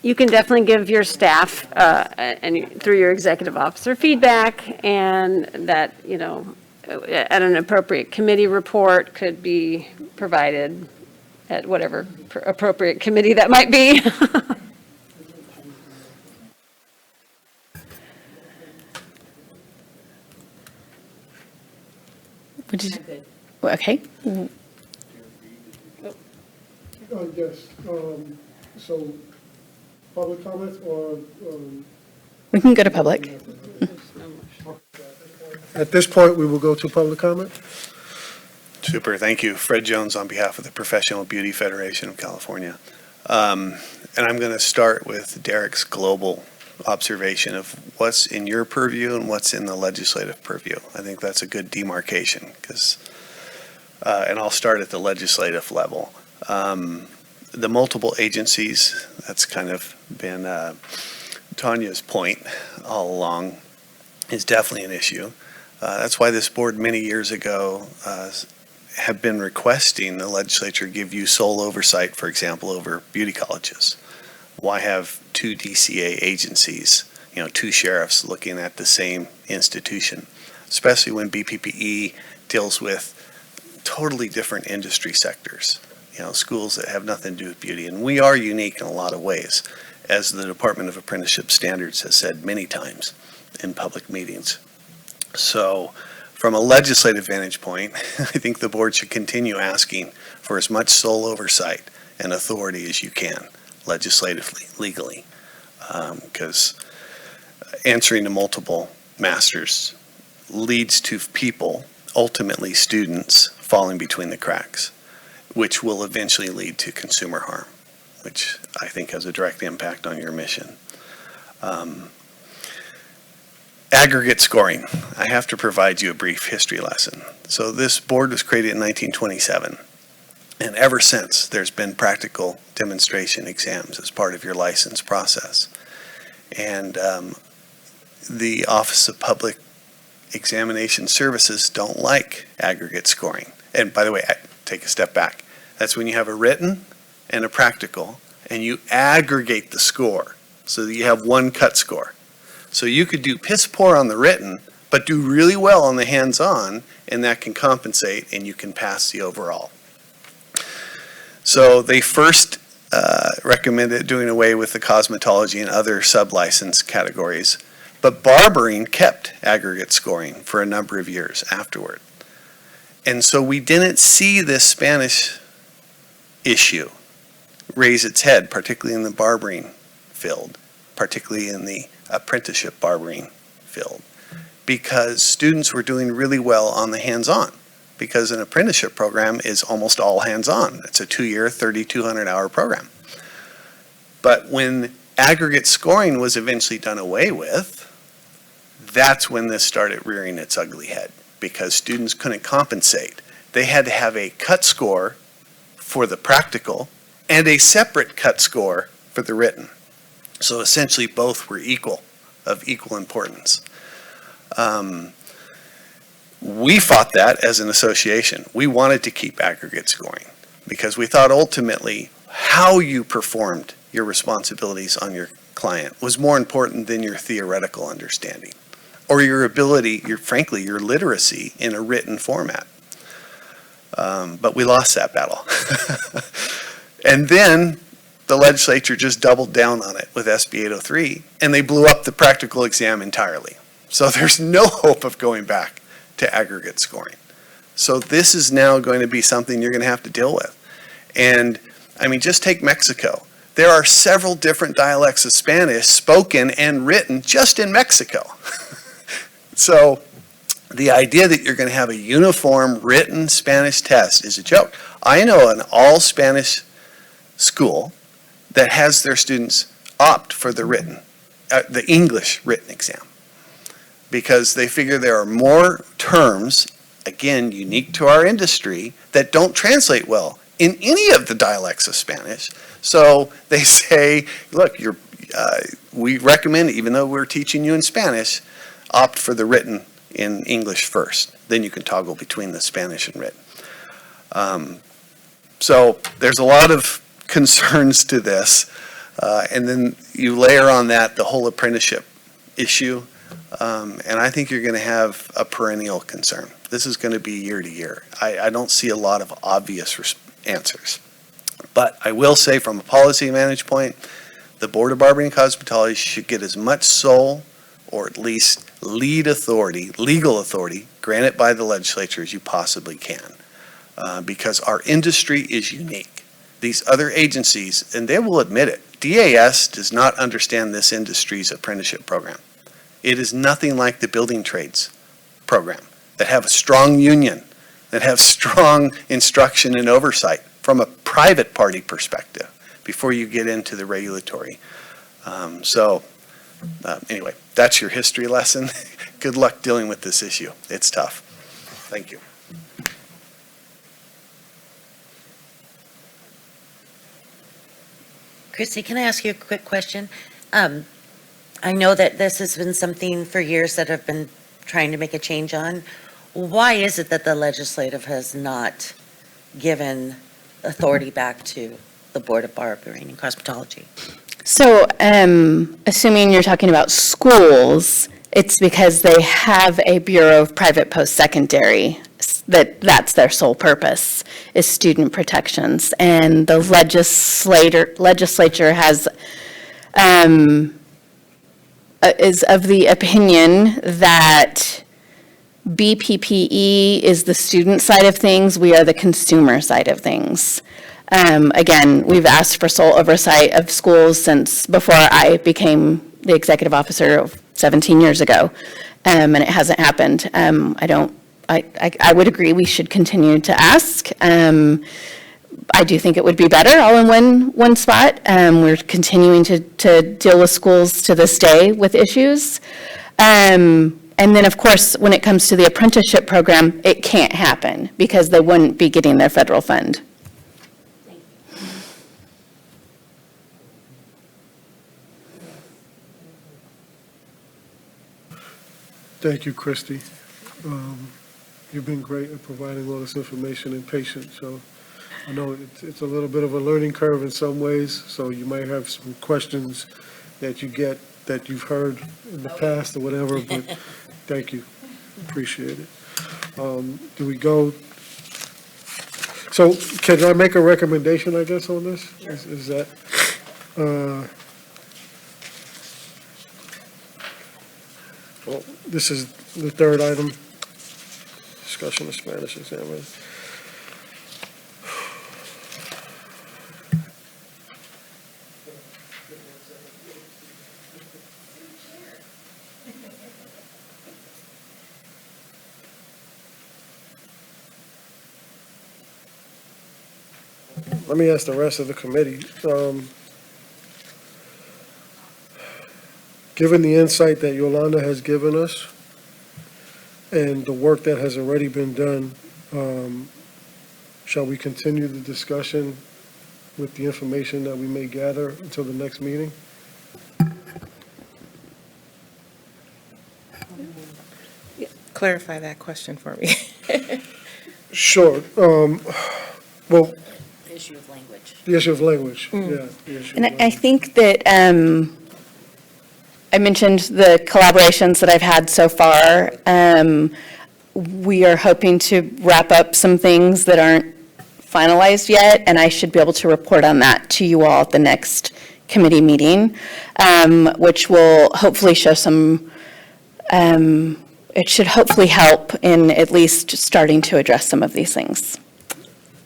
S5: You can definitely give your staff, and through your executive officer, feedback, and that, at an appropriate committee report could be provided at whatever appropriate committee that might be.
S1: Okay.
S2: Yes, so public comments or?
S1: We can go to public.
S2: At this point, we will go to public comment.
S9: Super, thank you. Fred Jones on behalf of the Professional Beauty Federation of California. And I'm going to start with Derek's global observation of what's in your purview and what's in the legislative purview. I think that's a good demarcation because, and I'll start at the legislative level. The multiple agencies, that's kind of been Tanya's point all along, is definitely an issue. That's why this board many years ago have been requesting the legislature give you sole oversight, for example, over beauty colleges. Why have two DCA agencies, two sheriffs looking at the same institution, especially when BPPE deals with totally different industry sectors, schools that have nothing to do with beauty. And we are unique in a lot of ways, as the Department of Apprenticeship Standards has said many times in public meetings. So from a legislative vantage point, I think the board should continue asking for as much sole oversight and authority as you can, legislatively, legally, because answering to multiple masters leads to people, ultimately students, falling between the cracks, which will eventually lead to consumer harm, which I think has a direct impact on your mission. Aggregate scoring. I have to provide you a brief history lesson. So this board was created in 1927, and ever since there's been practical demonstration exams as part of your license process. And the Office of Public Examination Services don't like aggregate scoring. And by the way, take a step back. That's when you have a written and a practical, and you aggregate the score so that you have one cut score. So you could do piss poor on the written, but do really well on the hands-on, and that can compensate, and you can pass the overall. So they first recommended doing away with the cosmetology and other sub-license categories, but barbering kept aggregate scoring for a number of years afterward. And so we didn't see this Spanish issue raise its head, particularly in the barbering field, particularly in the apprenticeship barbering field, because students were doing really well on the hands-on, because an apprenticeship program is almost all hands-on. It's a 2-year, 3,200-hour program. But when aggregate scoring was eventually done away with, that's when this started rearing its ugly head, because students couldn't compensate. They had to have a cut score for the practical and a separate cut score for the written. So essentially both were equal, of equal importance. We fought that as an association. We wanted to keep aggregate scoring because we thought ultimately how you performed your responsibilities on your client was more important than your theoretical understanding or your ability, frankly, your literacy in a written format. But we lost that battle. And then the legislature just doubled down on it with SB 803, and they blew up the practical exam entirely. So there's no hope of going back to aggregate scoring. So this is now going to be something you're going to have to deal with. And I mean, just take Mexico. There are several different dialects of Spanish spoken and written just in Mexico. So the idea that you're going to have a uniform written Spanish test is a joke. I know an all Spanish school that has their students opt for the written, the English written exam, because they figure there are more terms, again, unique to our industry, that don't translate well in any of the dialects of Spanish. So they say, look, we recommend, even though we're teaching you in Spanish, opt for the written in English first. Then you can toggle between the Spanish and written. So there's a lot of concerns to this. And then you layer on that the whole apprenticeship issue. And I think you're going to have a perennial concern. This is going to be year to year. I don't see a lot of obvious answers. But I will say from a policy management point, the Board of Barbering and Cosmetology should get as much sole or at least lead authority, legal authority, granted by the legislature as you possibly can. Because our industry is unique. These other agencies, and they will admit it, DAS does not understand this industry's apprenticeship program. It is nothing like the building trades program that have a strong union, that have strong instruction and oversight from a private party perspective before you get into the regulatory. Anyway, that's your history lesson. Good luck dealing with this issue. It's tough. Thank you.
S4: Christy, can I ask you a quick question? I know that this has been something for years that I've been trying to make a change on. Why is it that the legislative has not given authority back to the Board of Barbering and Cosmetology?
S1: So, assuming you're talking about schools, it's because they have a Bureau of Private Post-Secondary, that's their sole purpose, is student protections. And the legislature has, is of the opinion that BPPE is the student side of things, we are the consumer side of things. Again, we've asked for sole oversight of schools since before I became the executive officer 17 years ago, and it hasn't happened. I would agree we should continue to ask. I do think it would be better all in one spot. We're continuing to deal with schools to this day with issues. And then, of course, when it comes to the apprenticeship program, it can't happen because they wouldn't be getting their federal fund.
S2: Thank you, Christy. You've been great at providing all this information and patience. So I know it's a little bit of a learning curve in some ways, so you might have some questions that you get that you've heard in the past or whatever, but thank you. Appreciate it. Do we go So can I make a recommendation, I guess, on this? Is that, well, this is the third item, discussion of Spanish examiner. Let me ask the rest of the committee. Given the insight that Yolanda has given us and the work that has already been done, shall we continue the discussion with the information that we may gather until the next meeting?
S6: Clarify that question for me.
S2: Sure. Well,
S4: Issue of language.
S2: the issue of language, yeah. the issue
S1: And
S2: of
S1: I
S2: language.
S1: think that I mentioned the collaborations that I've had so far. We are hoping to wrap up some things that aren't finalized yet, and I should be able to report on that to you all at the next committee meeting, which will hopefully show some, it should hopefully help in at least starting to address some of these things.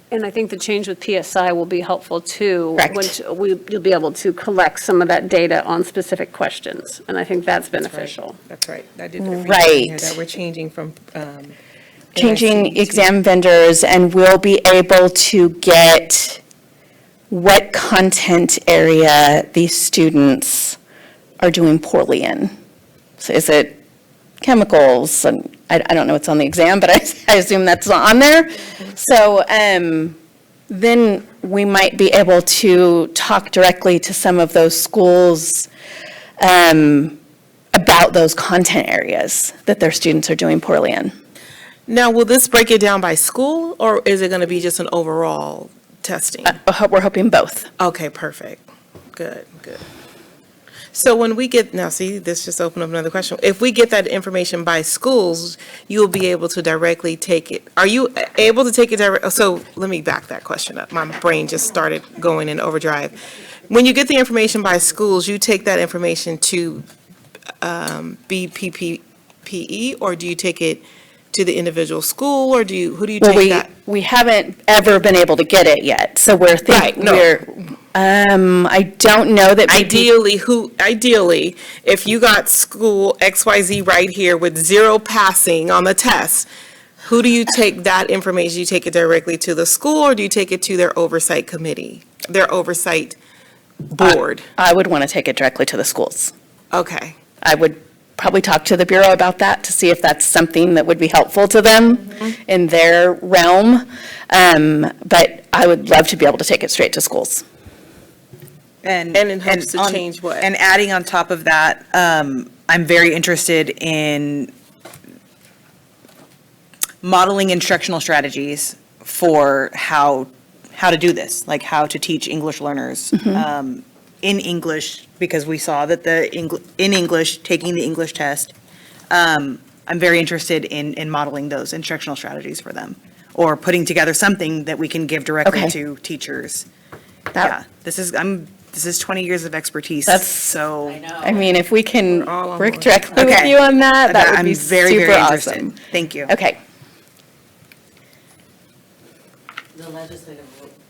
S5: And I think the change with PSI will be helpful too.
S1: Correct.
S5: Which you'll be able to collect some of that data on specific questions, and I think that's beneficial.
S6: That's right. I did read
S1: Right.
S6: that we're changing from.
S1: Changing
S6: NIC to-
S1: exam vendors, and we'll be able to get what content area these students are doing poorly in. So is it chemicals? And I don't know what's on the exam, but I assume that's on there. So then we might be able to talk directly to some of those schools about those content areas that their students are doing poorly in.
S6: Now, will this break it down by school, or is it going to be just an overall testing?
S1: We're hoping both.
S6: Okay, perfect. Good, good. So when we get, now see, this just opened up another question. If we get that information by schools, you'll be able to directly take it. Are you able to take it direct? So let me back that question up. My brain just started going in overdrive. When you get the information by schools, you take that information to BPPE, or do you take it to the individual school, or who do you
S1: Well,
S6: take that?
S1: we haven't ever been able to get it yet, so we're
S6: Right,
S1: thinking,
S6: no.
S1: I don't know that.
S6: Ideally, if you got school XYZ right here with 0 passing on the test, who do you take that information? You take it directly to the school, or do you take it to their oversight committee, their oversight board?
S1: I would want to take it directly to the schools.
S6: Okay,
S1: I would probably talk to the Bureau about that to see if that's something that would be helpful to them in their realm. But I would love to be able to take it straight to schools.
S6: and it helps to
S8: on-
S6: change what?
S8: And adding on top of that, I'm very interested in modeling instructional strategies for how to do this, like how to teach English learners in English, because we saw that in English, taking the English test, I'm very interested in modeling those instructional strategies for them, or putting together something that we can give directly
S1: Okay.
S8: to teachers.
S1: That-
S8: Yeah, this is 20 years of expertise,
S1: That's-
S8: so.
S1: I mean, if we can
S6: We're all on
S1: work
S6: board.
S1: directly with
S8: Okay.
S1: you on that, that would
S8: I'm
S1: be
S8: very,
S1: super
S8: very interested.
S1: awesome.
S8: Thank you.
S1: Okay.
S7: The legislature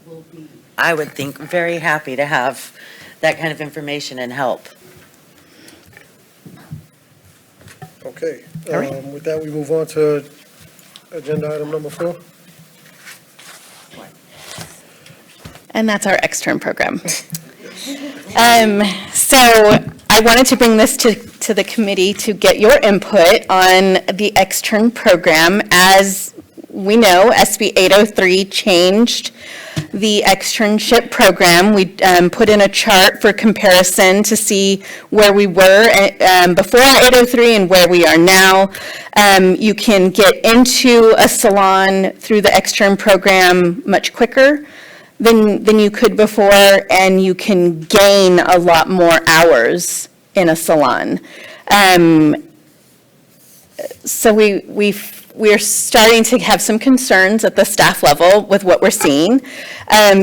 S7: will be
S4: I would think very happy to have that kind of information and help.
S2: Okay,
S1: All right.
S2: with that, we move on to agenda item number 4.
S1: And that's our extern program. So I wanted to bring this to the committee to get your input on the extern program. As we know, SB 803 changed the externship program. We put in a chart for comparison to see where we were before 803 and where we are now. You can get into a salon through the extern program much quicker than you could before, and you can gain a lot more hours in a salon. So we we're starting to have some concerns at the staff level with what we're seeing.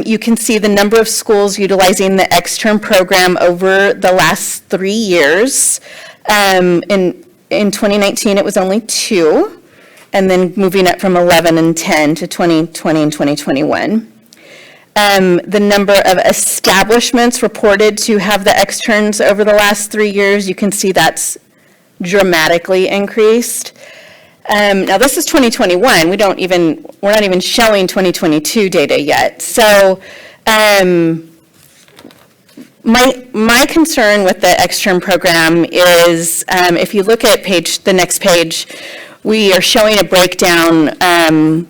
S1: You can see the number of schools utilizing the extern program over the last 3 years. In 2019, it was only 2, and then moving up from 11 and 10 to 2020 and 2021. The number of establishments reported to have the externs over the last 3 years, you can see that's dramatically increased. Now, this is 2021. We're not even showing 2022 data yet. So my concern with the extern program is, if you look at the next page, we are showing a breakdown.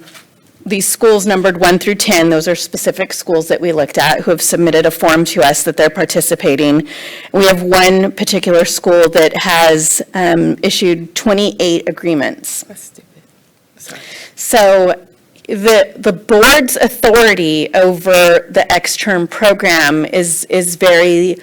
S1: These schools numbered 1 through 10, those are specific schools that we looked at who have submitted a form to us that they're participating. We have one particular school that has issued 28 agreements.
S6: That's stupid. Sorry.
S1: So the board's authority over the extern program is very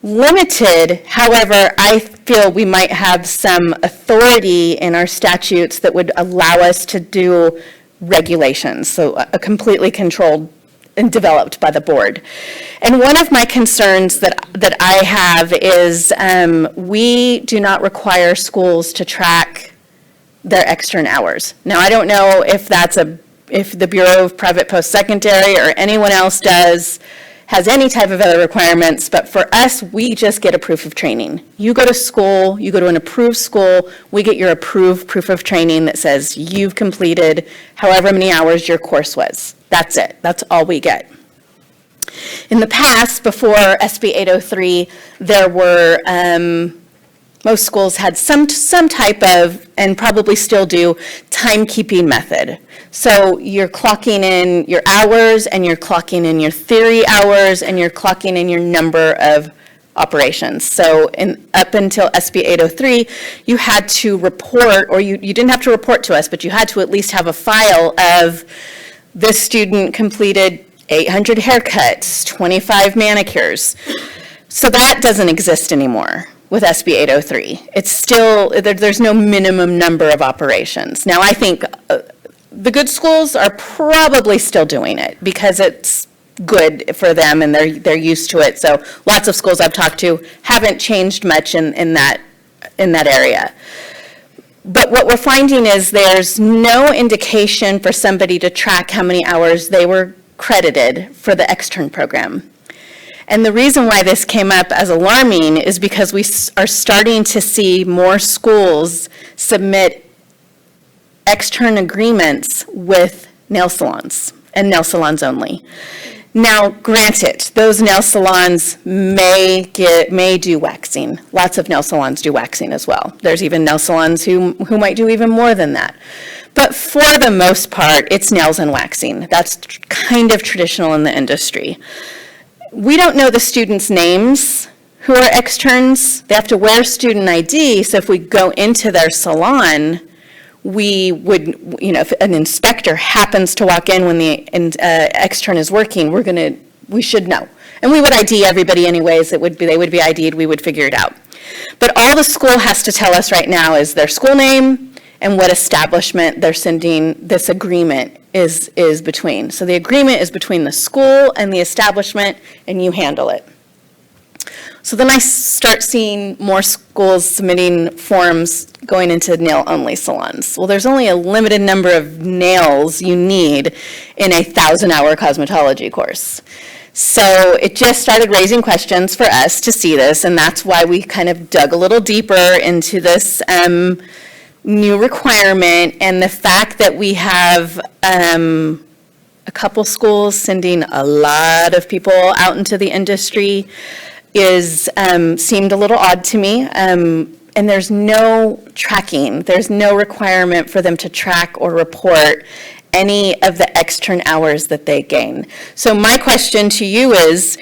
S1: limited. However, I feel we might have some authority in our statutes that would allow us to do regulations, so a completely controlled and developed by the board. And one of my concerns that I have is we do not require schools to track their extern hours. Now, I don't know if if the Bureau of Private Post-Secondary or anyone else has any type of other requirements, but for us, we just get a proof of training. You go to school, you go to an approved school, we get your approved proof of training that says you've completed however many hours your course was. That's it. That's all we get. In the past, before SB 803, there were, most schools had some type of, and probably still do, timekeeping method. So you're clocking in your hours, and you're clocking in your theory hours, and you're clocking in your number of operations. So up until SB 803, you had to report, or you didn't have to report to us, but you had to at least have a file of this student completed 800 haircuts, 25 manicures. So that doesn't exist anymore with SB 803. It's still, there's no minimum number of operations. Now, I think the good schools are probably still doing it because it's good for them and they're used to it. So lots of schools I've talked to haven't changed much in that area. But what we're finding is there's no indication for somebody to track how many hours they were credited for the extern program. And the reason why this came up as alarming is because we are starting to see more schools submit extern agreements with nail salons and nail salons only. Now, granted, those nail salons may do waxing. Lots of nail salons do waxing as well. There's even nail salons who might do even more than that. But for the most part, it's nails and waxing. That's kind of traditional in the industry. We don't know the students' names who are externs. They have to wear student ID, so if we go into their salon, we would, if an inspector happens to walk in when the extern is working, we should know. And we would ID everybody anyways. They would be ID'd, we would figure it out. But all the school has to tell us right now is their school name and what establishment they're sending this agreement is between. So the agreement is between the school and the establishment, and you handle it. So then I start seeing more schools submitting forms going into nail-only salons. Well, there's only a limited number of nails you need in a 1,000-hour cosmetology course. So it just started raising questions for us to see this, and that's why we kind of dug a little deeper into this new requirement, and the fact that we have a couple schools sending a lot of people out into the industry seemed a little odd to me. And there's no tracking. There's no requirement for them to track or report any of the extern hours that they gain. So my question to you is,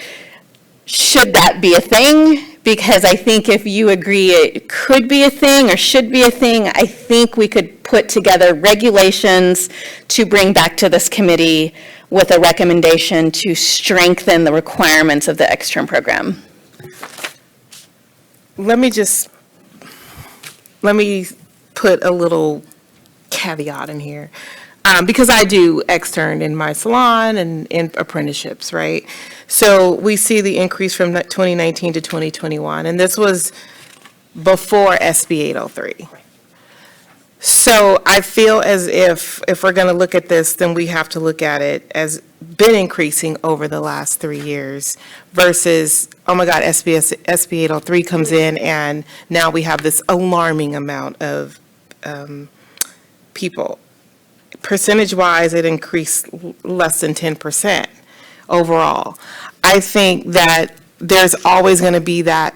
S1: should that be a thing? Because I think if you agree it could be a thing or should be a thing, I think we could put together regulations to bring back to this committee with a recommendation to strengthen the requirements of the extern program.
S6: Let me put a little caveat in here. Because I do extern in my salon and in apprenticeships, right? So we see the increase from 2019 to 2021, and this was before SB 803. So I feel as if we're going to look at this, then we have to look at it as been increasing over the last 3 years versus, oh my God, SB 803 comes in and now we have this alarming amount of people. Percentage-wise, it increased less than 10% overall. I think that there's always going to be that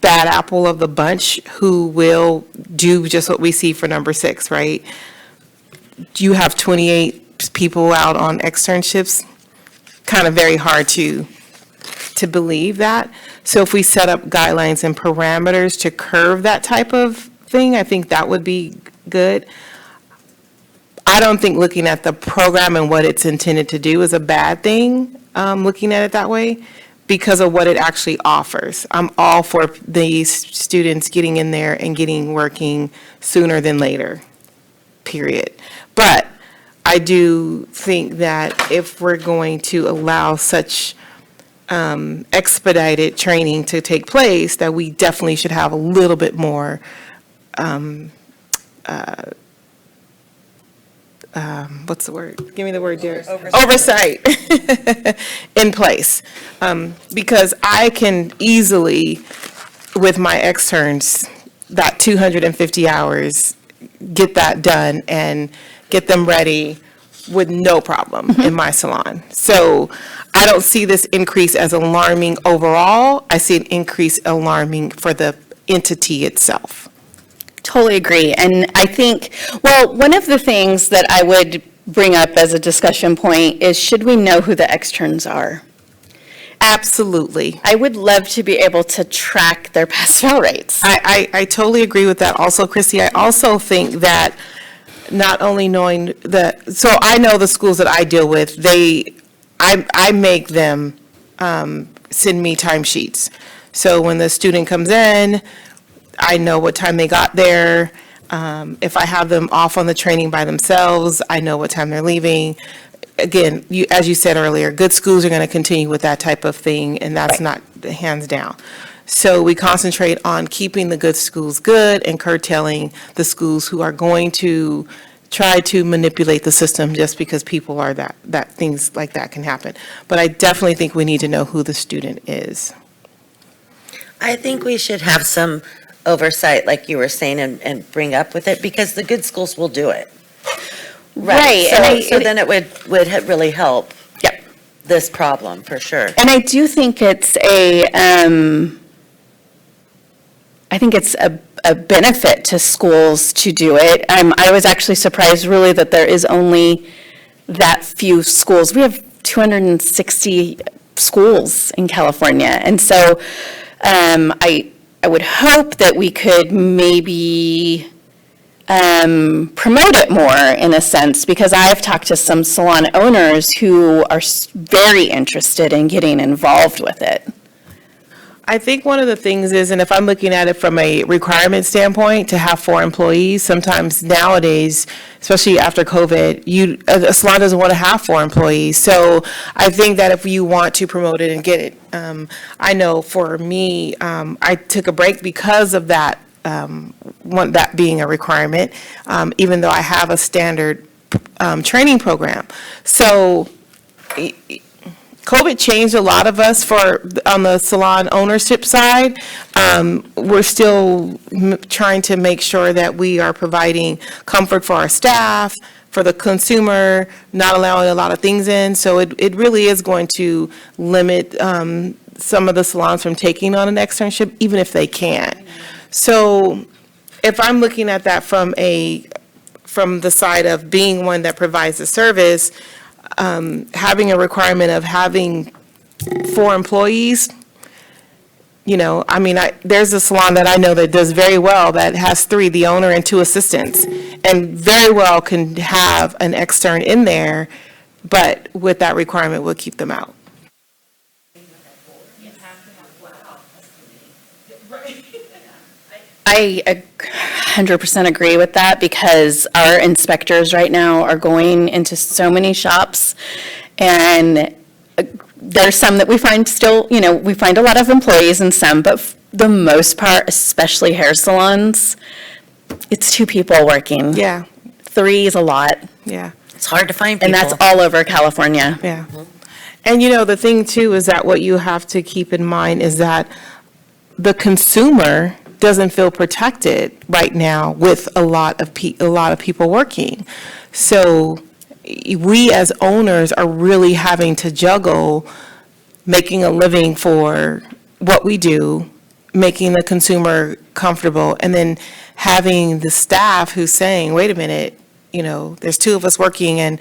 S6: bad apple of the bunch who will do just what we see for number 6, right? You have 28 people out on externships, kind of very hard to believe that. So if we set up guidelines and parameters to curve that type of thing, I think that would be good. I don't think looking at the program and what it's intended to do is a bad thing, looking at it that way, because of what it actually offers. I'm all for these students getting in there and getting working sooner than later, period. But I do think that if we're going to allow such expedited training to take place, that we definitely should have a little bit more what's the word? Give me the word, Derek. Oversight in place. Because I can easily, with my externs, that 250 hours, get that done and get them ready with no problem in my salon. So I don't see this increase as alarming overall. I see an increase alarming for the entity itself.
S1: Totally agree. And I think, well, one of the things that I would bring up as a discussion point is, should we know who the externs are?
S6: Absolutely.
S1: I would love to be able to track their pass-fail rates.
S6: I totally agree with that also, Christy. I also think that not only knowing so I know the schools that I deal with, I make them send me timesheets. So when the student comes in, I know what time they got there. If I have them off on the training by themselves, I know what time they're leaving. Again, as you said earlier, good schools are going to continue with that type of thing, and that's not hands down. So we concentrate on keeping the good schools good and curtailing the schools who are going to try to manipulate the system just because people are that things like that can happen. But I definitely think we need to know who the student is.
S4: I think we should have some oversight, like you were saying, and bring up with it, because the good schools will do it.
S1: Right.
S4: So then it would really help.
S1: Yep.
S4: This problem, for sure.
S1: And I do think it's a benefit to schools to do it. I was actually surprised really that there is only that few schools. We have 260 schools in California. And so I would hope that we could maybe promote it more in a sense, because I've talked to some salon owners who are very interested in getting involved with it.
S6: I think one of the things is, and if I'm looking at it from a requirement standpoint, to have 4 employees, sometimes nowadays, especially after COVID, a salon doesn't want to have 4 employees. So I think that if you want to promote it and get it, I know for me, I took a break because of that, that being a requirement, even though I have a standard training program. So COVID changed a lot of us on the salon ownership side. We're still trying to make sure that we are providing comfort for our staff, for the consumer, not allowing a lot of things in. So it really is going to limit some of the salons from taking on an externship, even if they can. So if I'm looking at that from the side of being one that provides the service, having a requirement of having 4 employees, there's a salon that I know that does very well that has 3, the owner and 2 assistants, and very well can have an extern in there, but with that requirement, we'll keep them out.
S1: I 100% agree with that because our inspectors right now are going into so many shops, and there's some that we find still, we find a lot of employees in some, but the most part, especially hair salons, it's 2 people working.
S6: Yeah,
S1: 3 is a lot,
S6: yeah,
S4: It's hard to find people.
S1: and that's all over California.
S6: yeah. And the thing too is that what you have to keep in mind is that the consumer doesn't feel protected right now with a lot of people working. So we as owners are really having to juggle making a living for what we do, making the consumer comfortable, and then having the staff who's saying, wait a minute, there's 2 of us working on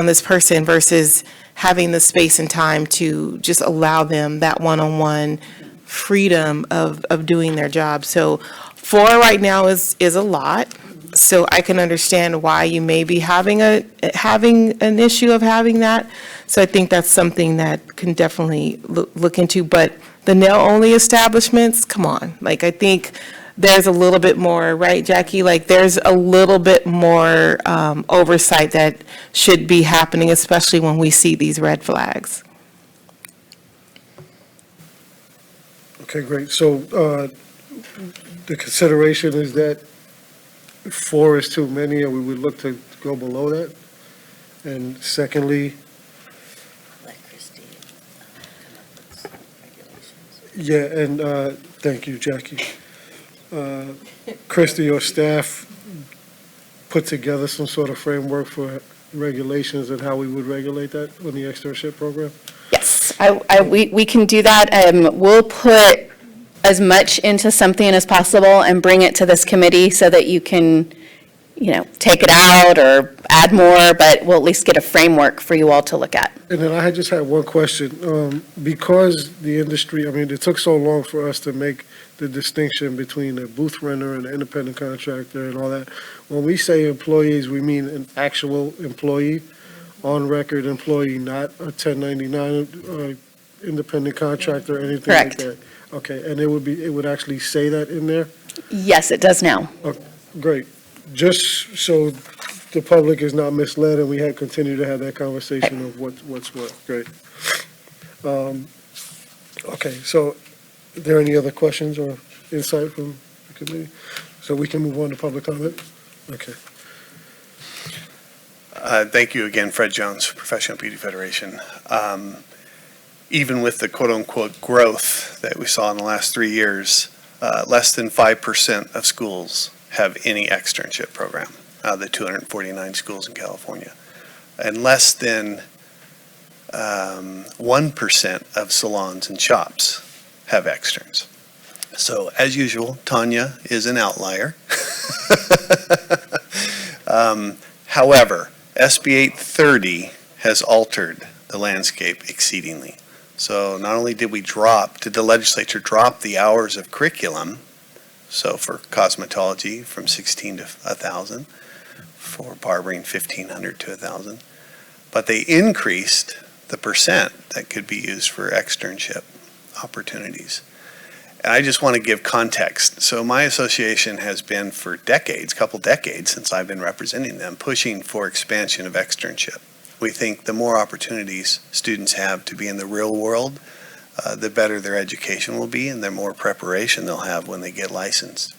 S6: this person versus having the space and time to just allow them that one-on-one freedom of doing their job. So 4 right now is a lot. So I can understand why you may be having an issue of having that. So I think that's something that can definitely look into. But the nail-only establishments, come on. Like, I think there's a little bit more, right, Jackie? Like, there's a little bit more oversight that should be happening, especially when we see these red flags.
S2: Okay, great. So the consideration is that 4 is too many, and we would look to go below that? And secondly,
S4: Let Christie come up with some regulations.
S2: yeah, and thank you, Jackie. Christie or staff put together some sort of framework for regulations and how we would regulate that on the externship program?
S1: Yes, we can do that. We'll put as much into something as possible and bring it to this committee so that you can, take it out or add more, but we'll at least get a framework for you all to look at.
S2: And then I just had one question. Because the industry, it took so long for us to make the distinction between a booth renter and an independent contractor and all that. When we say employees, we mean an actual employee, on-record employee, not a 1099 independent contractor or anything like
S1: Correct.
S2: that. Okay, and it would actually say that in there?
S1: Yes, it does now.
S2: Great. Just so the public is not misled and we had continued to have that conversation of what's what. Great. Okay, so are there any other questions or insight from the committee? So we can move on to public comment? Okay.
S9: Thank you again, Fred Jones, Professional Beauty Federation. Even with the quote-unquote growth that we saw in the last 3 years, less than 5% of schools have any externship program out of the 249 schools in California. And less than 1% of salons and shops have externs. So as usual, Tanya is an outlier. However, SB 830 has altered the landscape exceedingly. So not only did the legislature drop the hours of curriculum, so for cosmetology from 16 to 1,000, for barbering 1,500 to 1,000, but they increased the percent that could be used for externship opportunities. And I just want to give context. So my association has been for decades, couple decades since I've been representing them, pushing for expansion of externship. We think the more opportunities students have to be in the real world, the better their education will be and the more preparation they'll have when they get licensed.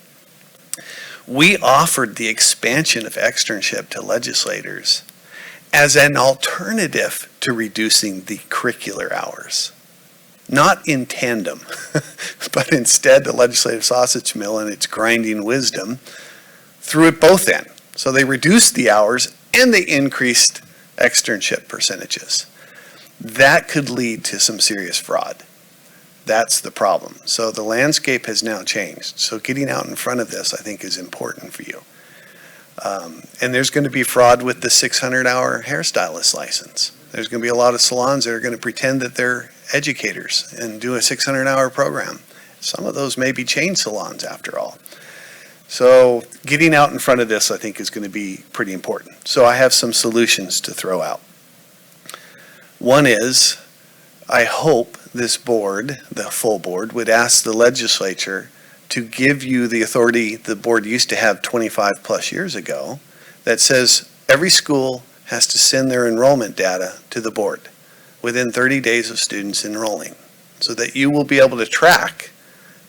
S9: We offered the expansion of externship to legislators as an alternative to reducing the curricular hours. Not in tandem, but instead the legislative sausage mill and its grinding wisdom threw it both in. So they reduced the hours and they increased externship percentages. That could lead to some serious fraud. That's the problem. So the landscape has now changed. So getting out in front of this, I think, is important for you. And there's going to be fraud with the 600-hour hairstylist license. There's going to be a lot of salons that are going to pretend that they're educators and do a 600-hour program. Some of those may be chain salons after all. So getting out in front of this, I think, is going to be pretty important. So I have some solutions to throw out. One is, I hope this board, the full board, would ask the legislature to give you the authority the board used to have 25 plus years ago that says every school has to send their enrollment data to the board within 30 days of students enrolling, so that you will be able to track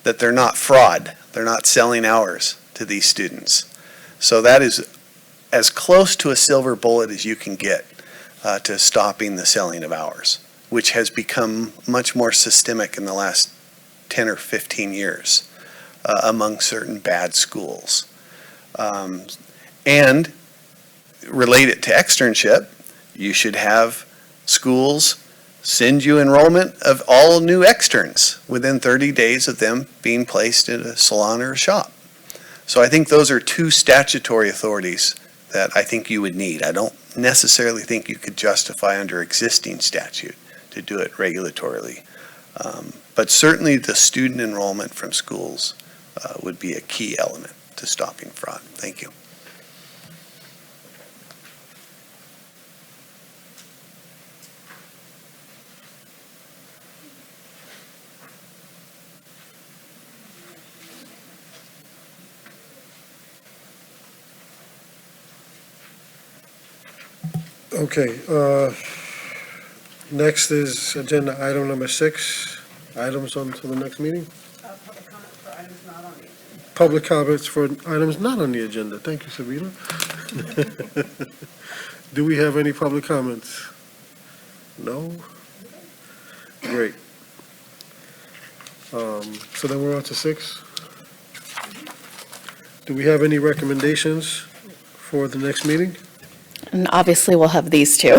S9: that they're not fraud, they're not selling hours to these students. So that is as close to a silver bullet as you can get to stopping the selling of hours, which has become much more systemic in the last 10 or 15 years among certain bad schools. And relate it to externship, you should have schools send you enrollment of all new externs within 30 days of them being placed in a salon or a shop. So I think those are two statutory authorities that I think you would need. I don't necessarily think you could justify under existing statute to do it regulatorily. But certainly the student enrollment from schools would be a key element to stopping fraud. Thank you.
S2: Okay, next is agenda item number 6, items on to the next meeting. Public comments for items not on the agenda. Thank you, Sabrina. Do we have any public comments? No? Great. So then we're on to 6. Do we have any recommendations for the next meeting?
S1: And obviously, we'll have these two.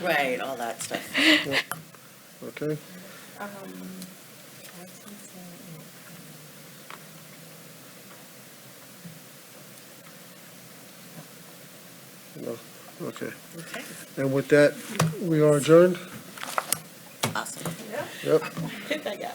S4: Right, all that stuff.
S2: Okay. No, okay.
S4: Okay.
S2: And with that, we are adjourned?
S4: Awesome.
S2: Yep.
S4: Hit that, yeah.